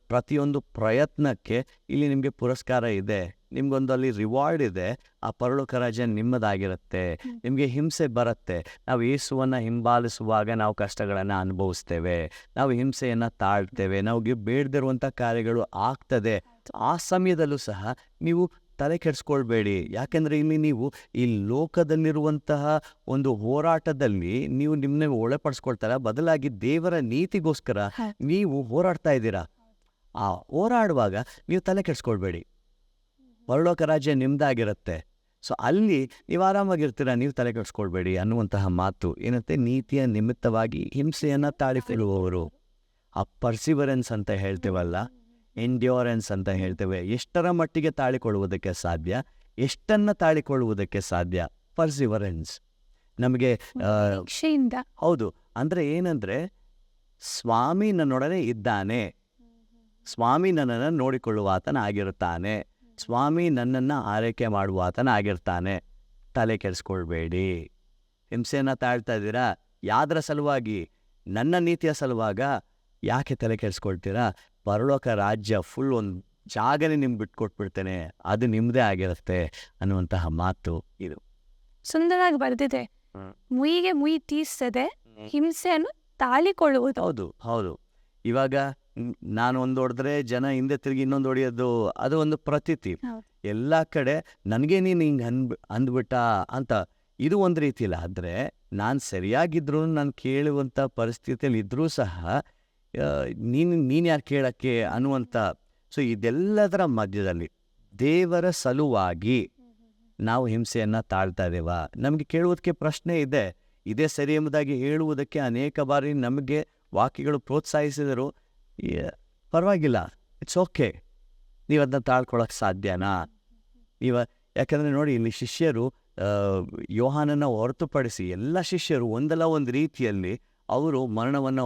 ಪ್ರತಿಯೊಂದು ಪ್ರಯತ್ನಕ್ಕೆ ಇಲ್ಲಿ ನಿಮಗೆ ಪುರಸ್ಕಾರ ಇದೆ, ನಿಮ್ಗೊಂದು ಅಲ್ಲಿ ರಿವಾರ್ಡ್ ಇದೆ. ಆ ಪರಲೋಕ ರಾಜ್ಯ ನಿಮ್ಮದಾಗಿರುತ್ತೆ. ನಿಮಗೆ ಹಿಂಸೆ ಬರುತ್ತೆ. ನಾವು ಯೇಸುವನ್ನು ಹಿಂಬಾಲಿಸುವಾಗ ನಾವು ಕಷ್ಟಗಳನ್ನು ಅನುಭವಿಸ್ತೇವೆ, ನಾವು ಹಿಂಸೆಯನ್ನು ತಾಳ್ತೇವೆ, ನಮಗೆ ಬೇಡದಿರುವಂಥ ಕಾರ್ಯಗಳು ಆಗ್ತದೆ. ಆ ಸಮಯದಲ್ಲೂ ಸಹ ನೀವು ತಲೆ ಕೆಡಿಸ್ಕೊಳ್ಬೇಡಿ. ಯಾಕೆಂದರೆ ಇಲ್ಲಿ ನೀವು ಈ ಲೋಕದಲ್ಲಿರುವಂತಹ ಒಂದು ಹೋರಾಟದಲ್ಲಿ ನೀವು ನಿಮ್ಮನ್ನ ಒಳಪಡಿಸ್ಕೊಳ್ತಾರ, ಬದಲಾಗಿ ದೇವರ ನೀತಿಗೋಸ್ಕರ ನೀವು ಹೋರಾಡ್ತಾ ಇದ್ದೀರಾ. ಆ ಹೋರಾಡುವಾಗ ನೀವು ತಲೆ ಕೆಡಿಸ್ಕೊಳ್ಬೇಡಿ. ಪರಲೋಕ ರಾಜ್ಯ ನಿಮ್ದಾಗಿರುತ್ತೆ. ಸೊ ಅಲ್ಲಿ ನೀವು ಆರಾಮಾಗಿರ್ತೀರ, ನೀವು ತಲೆ ಕೆಡಿಸ್ಕೊಳ್ಬೇಡಿ ಅನ್ನುವಂತಹ ಮಾತು ಏನಂತೆ, ನೀತಿಯ ನಿಮಿತ್ತವಾಗಿ ಹಿಂಸೆಯನ್ನು ತಾಳಿಕೊಳ್ಳುವವರು. ಆ ಪರ್ಸಿವರೆನ್ಸ್ ಅಂತ ಹೇಳ್ತೇವಲ್ಲ, ಎಂಡ್ಯೂರೆನ್ಸ್ ಅಂತ ಹೇಳ್ತೇವೆ. ಎಷ್ಟರ ಮಟ್ಟಿಗೆ ತಾಳಿಕೊಳ್ಳುವುದಕ್ಕೆ ಸಾಧ್ಯ, ಎಷ್ಟನ್ನು ತಾಳಿಕೊಳ್ಳುವುದಕ್ಕೆ ಸಾಧ್ಯ? ಪರ್ಸಿವರೆನ್ಸ್. ನಮಗೆ ಹೌದು. ಅಂದರೆ ಏನಂದರೆ, ಸ್ವಾಮಿ ನನ್ನೊಡನೆ ಇದ್ದಾನೆ, ಸ್ವಾಮಿ ನನ್ನನ್ನು ನೋಡಿಕೊಳ್ಳುವ ಆತನ ಆಗಿರುತ್ತಾನೆ, ಸ್ವಾಮಿ ನನ್ನನ್ನು ಆರೈಕೆ ಮಾಡುವ ಆತನ ಆಗಿರ್ತಾನೆ. ತಲೆ ಕೆಡಿಸ್ಕೊಳ್ಬೇಡಿ. ಹಿಂಸೆಯನ್ನು ತಾಳ್ತಾ ಇದ್ದೀರಾ, ಯಾವ್ದರ ಸಲುವಾಗಿ? ನನ್ನ ನೀತಿಯ ಸಲುವಾಗ. ಯಾಕೆ ತಲೆ ಕೆಡಿಸ್ಕೊಳ್ತೀರಾ? ಪರಲೋಕ ರಾಜ್ಯ ಫುಲ್ ಒಂದು ಜಾಗನೇ ನಿಮ್ಗೆ ಬಿಟ್ಕೊಟ್ಬಿಡ್ತೇನೆ, ಅದು ನಿಮ್ಮದೇ ಆಗಿರುತ್ತೆ ಅನ್ನುವಂತಹ ಮಾತು ಇದು. ಸುಂದರವಾಗಿ ಬರೆದಿದೆ. ಮುಯಿಗೆ ಮುಯಿ ತೀರಿಸದೆ ಹಿಂಸೆಯನ್ನು ತಾಳಿಕೊಳ್ಳುವುದು. ಹೌದು ಹೌದು. ಇವಾಗ ನಾನು ಒಂದು ಹೊಡೆದ್ರೆ ಜನ ಹಿಂದೆ ತಿರುಗಿ ಇನ್ನೊಂದು ಹೊಡೆಯೋದು, ಅದು ಒಂದು ಪ್ರತೀತಿ. ಎಲ್ಲ ಕಡೆ ನನಗೆ ನೀನು ಹಿಂಗೆ ಅಂದ್ಬಿಟ್ಟ ಅಂತ. ಇದು ಒಂದು ರೀತಿ ಇಲ್ಲ. ಆದರೆ ನಾನು ಸರಿಯಾಗಿದ್ರು, ನಾನು ಕೇಳುವಂಥ ಪರಿಸ್ಥಿತಿಯಲ್ಲಿ ಇದ್ದರೂ ಸಹ ನೀನು ಯಾರು ಕೇಳೋಕ್ಕೆ ಅನ್ನುವಂಥ. ಸೊ ಇದೆಲ್ಲದರ ಮಧ್ಯದಲ್ಲಿ ದೇವರ ಸಲುವಾಗಿ ನಾವು ಹಿಂಸೆಯನ್ನು ತಾಳ್ತಾ ಇದ್ದೇವಾ? ನಮಗೆ ಕೇಳುವುದಕ್ಕೆ ಪ್ರಶ್ನೆ ಇದೆ. ಇದೇ ಸರಿ ಎಂಬುದಾಗಿ ಹೇಳುವುದಕ್ಕೆ ಅನೇಕ ಬಾರಿ ನಮಗೆ ವಾಕ್ಯಗಳು ಪ್ರೋತ್ಸಾಹಿಸಿದರು. ಪರವಾಗಿಲ್ಲ, ಇಟ್ಸ್ ಓಕೆ, ನೀವು ಅದನ್ನ ತಾಳ್ಕೊಳ್ಳೋಕೆ ಸಾಧ್ಯನಾ? ಯಾಕಂದರೆ ನೋಡಿ, ಇಲ್ಲಿ ಶಿಷ್ಯರು ಯೋಹಾನನ ಹೊರತುಪಡಿಸಿ ಎಲ್ಲ ಶಿಷ್ಯರು ಒಂದಲ್ಲ ಒಂದು ರೀತಿಯಲ್ಲಿ ಅವರು ಮರಣವನ್ನು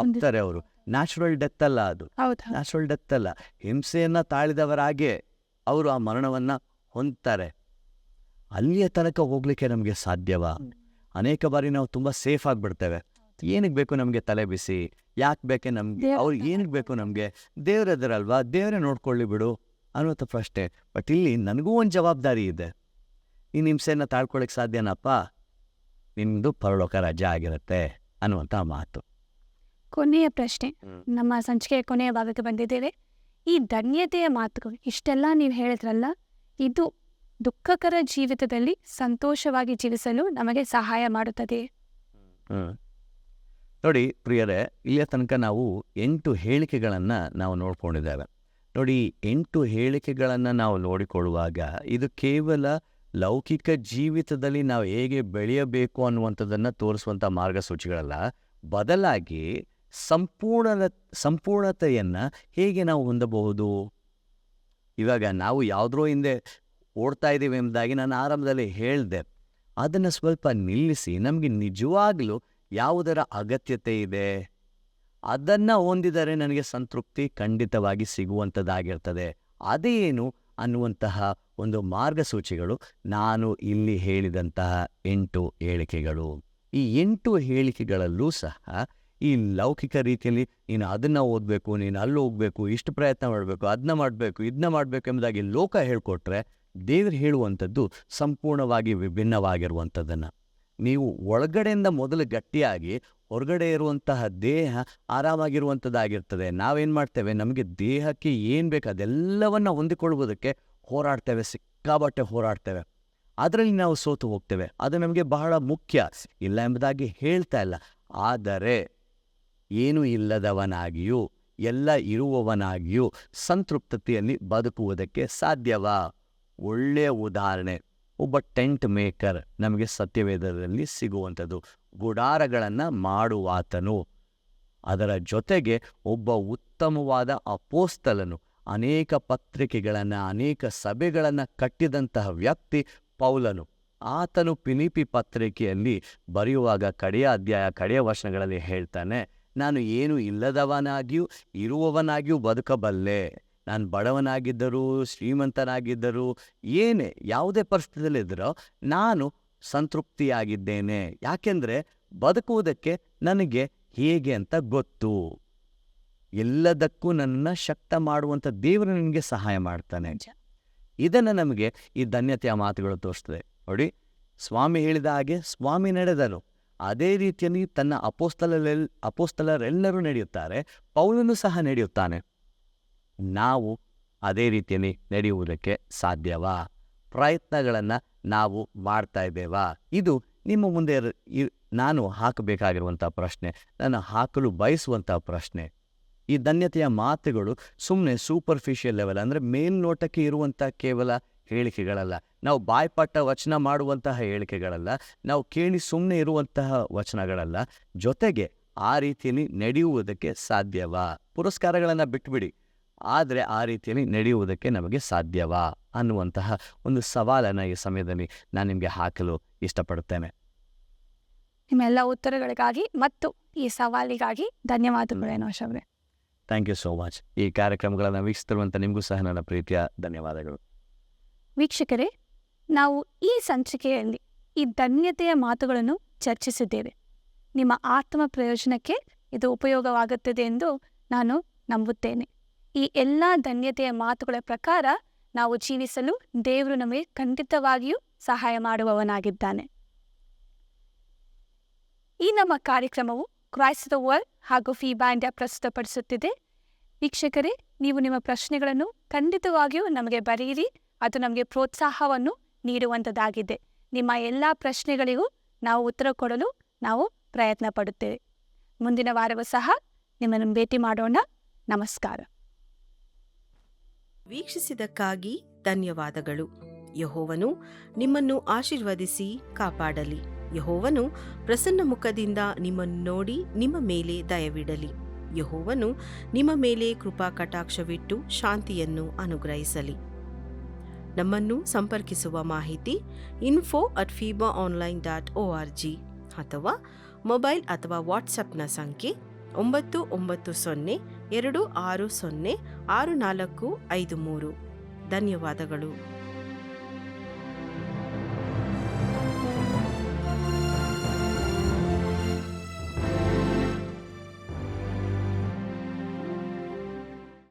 ಅಪ್ತಾರೆ. ಅವರು ನ್ಯಾಚುರಲ್ ಡೆತ್ ಅಲ್ಲ, ಅದು ನ್ಯಾಚುರಲ್ ಡೆತ್ ಅಲ್ಲ, ಹಿಂಸೆಯನ್ನು ತಾಳಿದವರಾಗೆ ಅವರು ಆ ಮರಣವನ್ನು ಹೊಂದ್ತಾರೆ. ಅಲ್ಲಿಯ ತನಕ ಹೋಗ್ಲಿಕ್ಕೆ ನಮಗೆ ಸಾಧ್ಯವಾ? ಅನೇಕ ಬಾರಿ ನಾವು ತುಂಬ ಸೇಫ್ ಆಗಿಬಿಡ್ತೇವೆ. ಏನಕ್ಕೆ ಬೇಕು ನಮಗೆ ತಲೆ ಬಿಸಿ? ಯಾಕೆ ಬೇಕೆ ನಮಗೆ? ಅವ್ರು ಏನಕ್ಕೆ ಬೇಕು ನಮಗೆ? ದೇವರದರಲ್ವಾ, ದೇವರೇ ನೋಡ್ಕೊಳ್ಳಿ ಬಿಡು ಅನ್ನುವಂಥ ಪ್ರಶ್ನೆ. ಬಟ್ ಇಲ್ಲಿ ನನಗೂ ಒಂದು ಜವಾಬ್ದಾರಿ ಇದೆ. ನೀನು ಹಿಂಸೆಯನ್ನು ತಾಳ್ಕೊಳ್ಳಿಕ್ಕೆ ಸಾಧ್ಯನಪ್ಪ? ನಿಮ್ಮದು ಪರಲೋಕ ರಾಜ್ಯ ಆಗಿರುತ್ತೆ ಅನ್ನುವಂಥ ಮಾತು. ಕೊನೆಯ ಪ್ರಶ್ನೆ, ನಮ್ಮ ಸಂಚಿಕೆಯ ಕೊನೆಯ ಭಾಗಕ್ಕೆ ಬಂದಿದ್ದೇವೆ. ಈ ಧನ್ಯತೆಯ ಮಾತುಗಳು ಇಷ್ಟೆಲ್ಲ ನೀವು ಹೇಳಿದ್ರಲ್ಲ, ಇದು ದುಃಖಕರ ಜೀವಿತದಲ್ಲಿ ಸಂತೋಷವಾಗಿ ಜೀವಿಸಲು ನಮಗೆ ಸಹಾಯ ಮಾಡುತ್ತದೆ. ನೋಡಿ ಪ್ರಿಯರೇ, ಇಲ್ಲಿಯ ತನಕ ನಾವು 8 ಹೇಳಿಕೆಗಳನ್ನು ನಾವು ನೋಡ್ಕೊಂಡಿದ್ದೇವೆ. ನೋಡಿ, 8 ಹೇಳಿಕೆಗಳನ್ನು ನಾವು ನೋಡಿಕೊಳ್ಳುವಾಗ ಇದು ಕೇವಲ ಲೌಕಿಕ ಜೀವಿತದಲ್ಲಿ ನಾವು ಹೇಗೆ ಬೆಳೆಯಬೇಕು ಅನ್ನುವಂಥದ್ದನ್ನು ತೋರಿಸುವಂಥ ಮಾರ್ಗಸೂಚಿಗಳಲ್ಲ, ಬದಲಾಗಿ ಸಂಪೂರ್ಣತೆಯನ್ನು ಹೇಗೆ ನಾವು ಹೊಂದಬಹುದು. ಇವಾಗ ನಾವು ಯಾವುದೋ ಹಿಂದೆ ಓಡ್ತಾ ಇದ್ದೀವಿ ಎಂಬುದಾಗಿ ನಾನು ಆರಂಭದಲ್ಲಿ ಹೇಳಿದೆ. ಅದನ್ನು ಸ್ವಲ್ಪ ನಿಲ್ಲಿಸಿ ನಮಗೆ ನಿಜವಾಗಲೂ ಯಾವುದರ ಅಗತ್ಯತೆ ಇದೆ, ಅದನ್ನು ಹೊಂದಿದರೆ ನನಗೆ ಸಂತೃಪ್ತಿ ಖಂಡಿತವಾಗಿ ಸಿಗುವಂಥದ್ದಾಗಿರ್ತದೆ. ಅದೇನು ಅನ್ನುವಂತಹ ಒಂದು ಮಾರ್ಗಸೂಚಿಗಳು ನಾನು ಇಲ್ಲಿ ಹೇಳಿದಂತಹ 8 ಹೇಳಿಕೆಗಳು. ಈ 8 ಹೇಳಿಕೆಗಳಲ್ಲೂ ಸಹ ಈ ಲೌಕಿಕ ರೀತಿಯಲ್ಲಿ ನೀನು ಅದನ್ನು ಓದಬೇಕು, ನೀನು ಅಲ್ಲಿ ಹೋಗಬೇಕು, ಇಷ್ಟು ಪ್ರಯತ್ನ ಮಾಡಬೇಕು, ಅದನ್ನ ಮಾಡಬೇಕು, ಇದನ್ನ ಮಾಡಬೇಕು ಎಂಬುದಾಗಿ ಲೋಕ ಹೇಳಿಕೊಟ್ರೆ, ದೇವರು ಹೇಳುವಂಥದ್ದು ಸಂಪೂರ್ಣವಾಗಿ ವಿಭಿನ್ನವಾಗಿರುವಂಥದ್ದನ್ನು. ನೀವು ಒಳಗಡೆಯಿಂದ ಮೊದಲು ಗಟ್ಟಿಯಾಗಿ ಹೊರಗಡೆ ಇರುವಂತಹ ದೇಹ ಆರಾಮಾಗಿರುವಂಥದ್ದಾಗಿರ್ತದೆ. ನಾವೇನು ಮಾಡ್ತೇವೆ, ನಮಗೆ ದೇಹಕ್ಕೆ ಏನು ಬೇಕು ಅದೆಲ್ಲವನ್ನು ಹೊಂದಿಕೊಳ್ಳುವುದಕ್ಕೆ ಹೋರಾಡ್ತೇವೆ, ಸಿಕ್ಕಾಬಟ್ಟೆ ಹೋರಾಡ್ತೇವೆ. ಅದರಲ್ಲಿ ನಾವು ಸೋತು ಹೋಗ್ತೇವೆ. ಅದು ನಮಗೆ ಬಹಳ ಮುಖ್ಯ, ಇಲ್ಲ ಎಂಬುದಾಗಿ ಹೇಳ್ತಾ ಇಲ್ಲ. ಆದರೆ ಏನೂ ಇಲ್ಲದವನಾಗಿಯೂ ಎಲ್ಲ ಇರುವವನಾಗಿಯೂ ಸಂತೃಪ್ತತೆಯಲ್ಲಿ ಬದುಕುವುದಕ್ಕೆ ಸಾಧ್ಯವಾ? ಒಳ್ಳೆಯ ಉದಾಹರಣೆ ಒಬ್ಬ ಟೆಂಟ್ ಮೇಕರ್ ನಮಗೆ ಸತ್ಯವೇದದಲ್ಲಿ ಸಿಗುವಂಥದ್ದು. ಗುಡಾರಗಳನ್ನು ಮಾಡುವಾತನು, ಅದರ ಜೊತೆಗೆ ಒಬ್ಬ ಉತ್ತಮವಾದ ಅಪೋಸ್ತಲನು, ಅನೇಕ ಪತ್ರಿಕೆಗಳನ್ನು, ಅನೇಕ ಸಭೆಗಳನ್ನು ಕಟ್ಟಿದಂತಹ ವ್ಯಕ್ತಿ ಪೌಲನು. ಆತನು ಫಿಲಿಪ್ಪಿ ಪತ್ರಿಕೆಯಲ್ಲಿ ಬರೆಯುವಾಗ ಕಡೆಯ ಅಧ್ಯಾಯ, ಕಡೆಯ ವಚನಗಳಲ್ಲಿ ಹೇಳ್ತಾನೆ, ನಾನು ಏನು ಇಲ್ಲದವನಾಗಿಯೂ ಇರುವವನಾಗಿಯೂ ಬದುಕಬಲ್ಲೆ. ನಾನು ಬಡವನಾಗಿದ್ದರೂ ಶ್ರೀಮಂತನಾಗಿದ್ದರೂ ಏನೇ ಯಾವುದೇ ಪರಿಸ್ಥಿತಿಯಲ್ಲಿದ್ದರೋ ನಾನು ಸಂತೃಪ್ತಿಯಾಗಿದ್ದೇನೆ. ಯಾಕೆಂದರೆ ಬದುಕುವುದಕ್ಕೆ ನನಗೆ ಹೇಗೆ ಅಂತ ಗೊತ್ತು. ಎಲ್ಲದಕ್ಕೂ ನನ್ನನ್ನು ಶಕ್ತ ಮಾಡುವಂಥ ದೇವರು ನನಗೆ ಸಹಾಯ ಮಾಡ್ತಾನೆ. ಇದನ್ನು ನಮಗೆ ಈ ಧನ್ಯತೆಯ ಮಾತುಗಳು ತೋರಿಸ್ತದೆ. ನೋಡಿ, ಸ್ವಾಮಿ ಹೇಳಿದ ಹಾಗೆ ಸ್ವಾಮಿ ನಡೆದನು, ಅದೇ ರೀತಿಯಲ್ಲಿ ತನ್ನ ಅಪೋಸ್ತಲರೆಲ್ಲರೂ ನಡೆಯುತ್ತಾರೆ, ಪೌಲನು ಸಹ ನಡೆಯುತ್ತಾನೆ. ನಾವು ಅದೇ ರೀತಿಯಲ್ಲಿ ನಡೆಯುವುದಕ್ಕೆ ಸಾಧ್ಯವಾ? ಪ್ರಯತ್ನಗಳನ್ನು ನಾವು ಮಾಡ್ತಾ ಇದ್ದೇವಾ? ಇದು ನಿಮ್ಮ ಮುಂದೆ ನಾನು ಹಾಕಬೇಕಾಗಿರುವಂಥ ಪ್ರಶ್ನೆ, ನಾನು ಹಾಕಲು ಬಯಸುವಂಥ ಪ್ರಶ್ನೆ. ಈ ಧನ್ಯತೆಯ ಮಾತುಗಳು ಸುಮ್ಮನೆ ಸೂಪರ್ಫಿಷಿಯಲ್ ಲೆವೆಲ್, ಅಂದರೆ ಮೇಲ್ನೋಟಕ್ಕೆ ಇರುವಂಥ ಕೇವಲ ಹೇಳಿಕೆಗಳಲ್ಲ, ನಾವು ಬಾಯ್ಪಾಠ ವಚನ ಮಾಡುವಂತಹ ಹೇಳಿಕೆಗಳಲ್ಲ, ನಾವು ಕೇಳಿ ಸುಮ್ಮನೆ ಇರುವಂತಹ ವಚನಗಳಲ್ಲ. ಜೊತೆಗೆ ಆ ರೀತಿಯಲ್ಲಿ ನಡೆಯುವುದಕ್ಕೆ ಸಾಧ್ಯವಾ? ಪುರಸ್ಕಾರಗಳನ್ನು ಬಿಟ್ಟುಬಿಡಿ, ಆದರೆ ಆ ರೀತಿಯಲ್ಲಿ ನಡೆಯುವುದಕ್ಕೆ ನಮಗೆ ಸಾಧ್ಯವಾ ಅನ್ನುವಂತಹ ಒಂದು ಸವಾಲನ್ನು ಈ ಸಮಯದಲ್ಲಿ ನಾನು ನಿಮಗೆ ಹಾಕಲು ಇಷ್ಟಪಡುತ್ತೇನೆ. ನಿಮ್ಮೆಲ್ಲ ಉತ್ತರಗಳಿಗಾಗಿ ಮತ್ತು ಈ ಸವಾಲಿಗಾಗಿ ಧನ್ಯವಾದಗಳು ಅವಿನಾಶ್ ಅವರೇ. Thank you so much. ಈ ಕಾರ್ಯಕ್ರಮಗಳನ್ನು ವೀಕ್ಷಿಸ್ತಿರುವಂಥ ನಿಮಗೂ ಸಹ ನನ್ನ ಪ್ರೀತಿಯ ಧನ್ಯವಾದಗಳು. ವೀಕ್ಷಕರೇ, ನಾವು ಈ ಸಂಚಿಕೆಯಲ್ಲಿ ಈ ಧನ್ಯತೆಯ ಮಾತುಗಳನ್ನು ಚರ್ಚಿಸಿದ್ದೇವೆ. ನಿಮ್ಮ ಆತ್ಮ ಪ್ರಯೋಜನಕ್ಕೆ ಇದು ಉಪಯೋಗವಾಗುತ್ತದೆ ಎಂದು ನಾನು ನಂಬುತ್ತೇನೆ. ಈ ಎಲ್ಲ ಧನ್ಯತೆಯ ಮಾತುಗಳ ಪ್ರಕಾರ ನಾವು ಜೀವಿಸಲು ದೇವರು ನಮಗೆ ಖಂಡಿತವಾಗಿಯೂ ಸಹಾಯ ಮಾಡುವವನಾಗಿದ್ದಾನೆ. ಈ ನಮ್ಮ ಕಾರ್ಯಕ್ರಮವು ಕ್ರೈಸ್ಟ್ ದ ವರ್ಲ್ಡ್ ಹಾಗೂ ಫೀಬಾ ಇಂಡಿಯಾ ಪ್ರಸ್ತುತಪಡಿಸುತ್ತಿದೆ. ವೀಕ್ಷಕರೇ, ನೀವು ನಿಮ್ಮ ಪ್ರಶ್ನೆಗಳನ್ನು ಖಂಡಿತವಾಗಿಯೂ ನಮಗೆ ಬರೆಯಿರಿ. ಅದು ನಮಗೆ ಪ್ರೋತ್ಸಾಹವನ್ನು ನೀಡುವಂಥದ್ದಾಗಿದೆ. ನಿಮ್ಮ ಎಲ್ಲ ಪ್ರಶ್ನೆಗಳಿಗೂ ನಾವು ಉತ್ತರ ಕೊಡಲು ನಾವು ಪ್ರಯತ್ನ ಪಡುತ್ತೇವೆ. ಮುಂದಿನ ವಾರವೂ ಸಹ ನಿಮ್ಮನ್ನು ಭೇಟಿ ಮಾಡೋಣ. ನಮಸ್ಕಾರ. ವೀಕ್ಷಿಸಿದ್ದಕ್ಕಾಗಿ ಧನ್ಯವಾದಗಳು. ಯೆಹೋವನು ನಿಮ್ಮನ್ನು ಆಶೀರ್ವದಿಸಿ ಕಾಪಾಡಲಿ. ಯೆಹೋವನು ಪ್ರಸನ್ನ ಮುಖದಿಂದ ನಿಮ್ಮನ್ನು ನೋಡಿ ನಿಮ್ಮ ಮೇಲೆ ದಯವಿಡಲಿ. ಯೆಹೋವನು ನಿಮ್ಮ ಮೇಲೆ ಕೃಪಾ ಕಟಾಕ್ಷವಿಟ್ಟು ಶಾಂತಿಯನ್ನು ಅನುಗ್ರಹಿಸಲಿ. ನಮ್ಮನ್ನು ಸಂಪರ್ಕಿಸುವ ಮಾಹಿತಿ info@fibaonline.org ಅಥವಾ ಮೊಬೈಲ್ ಅಥವಾ ವಾಟ್ಸಪ್ನ ಸಂಖ್ಯೆ 990-260-6453. ಧನ್ಯವಾದಗಳು.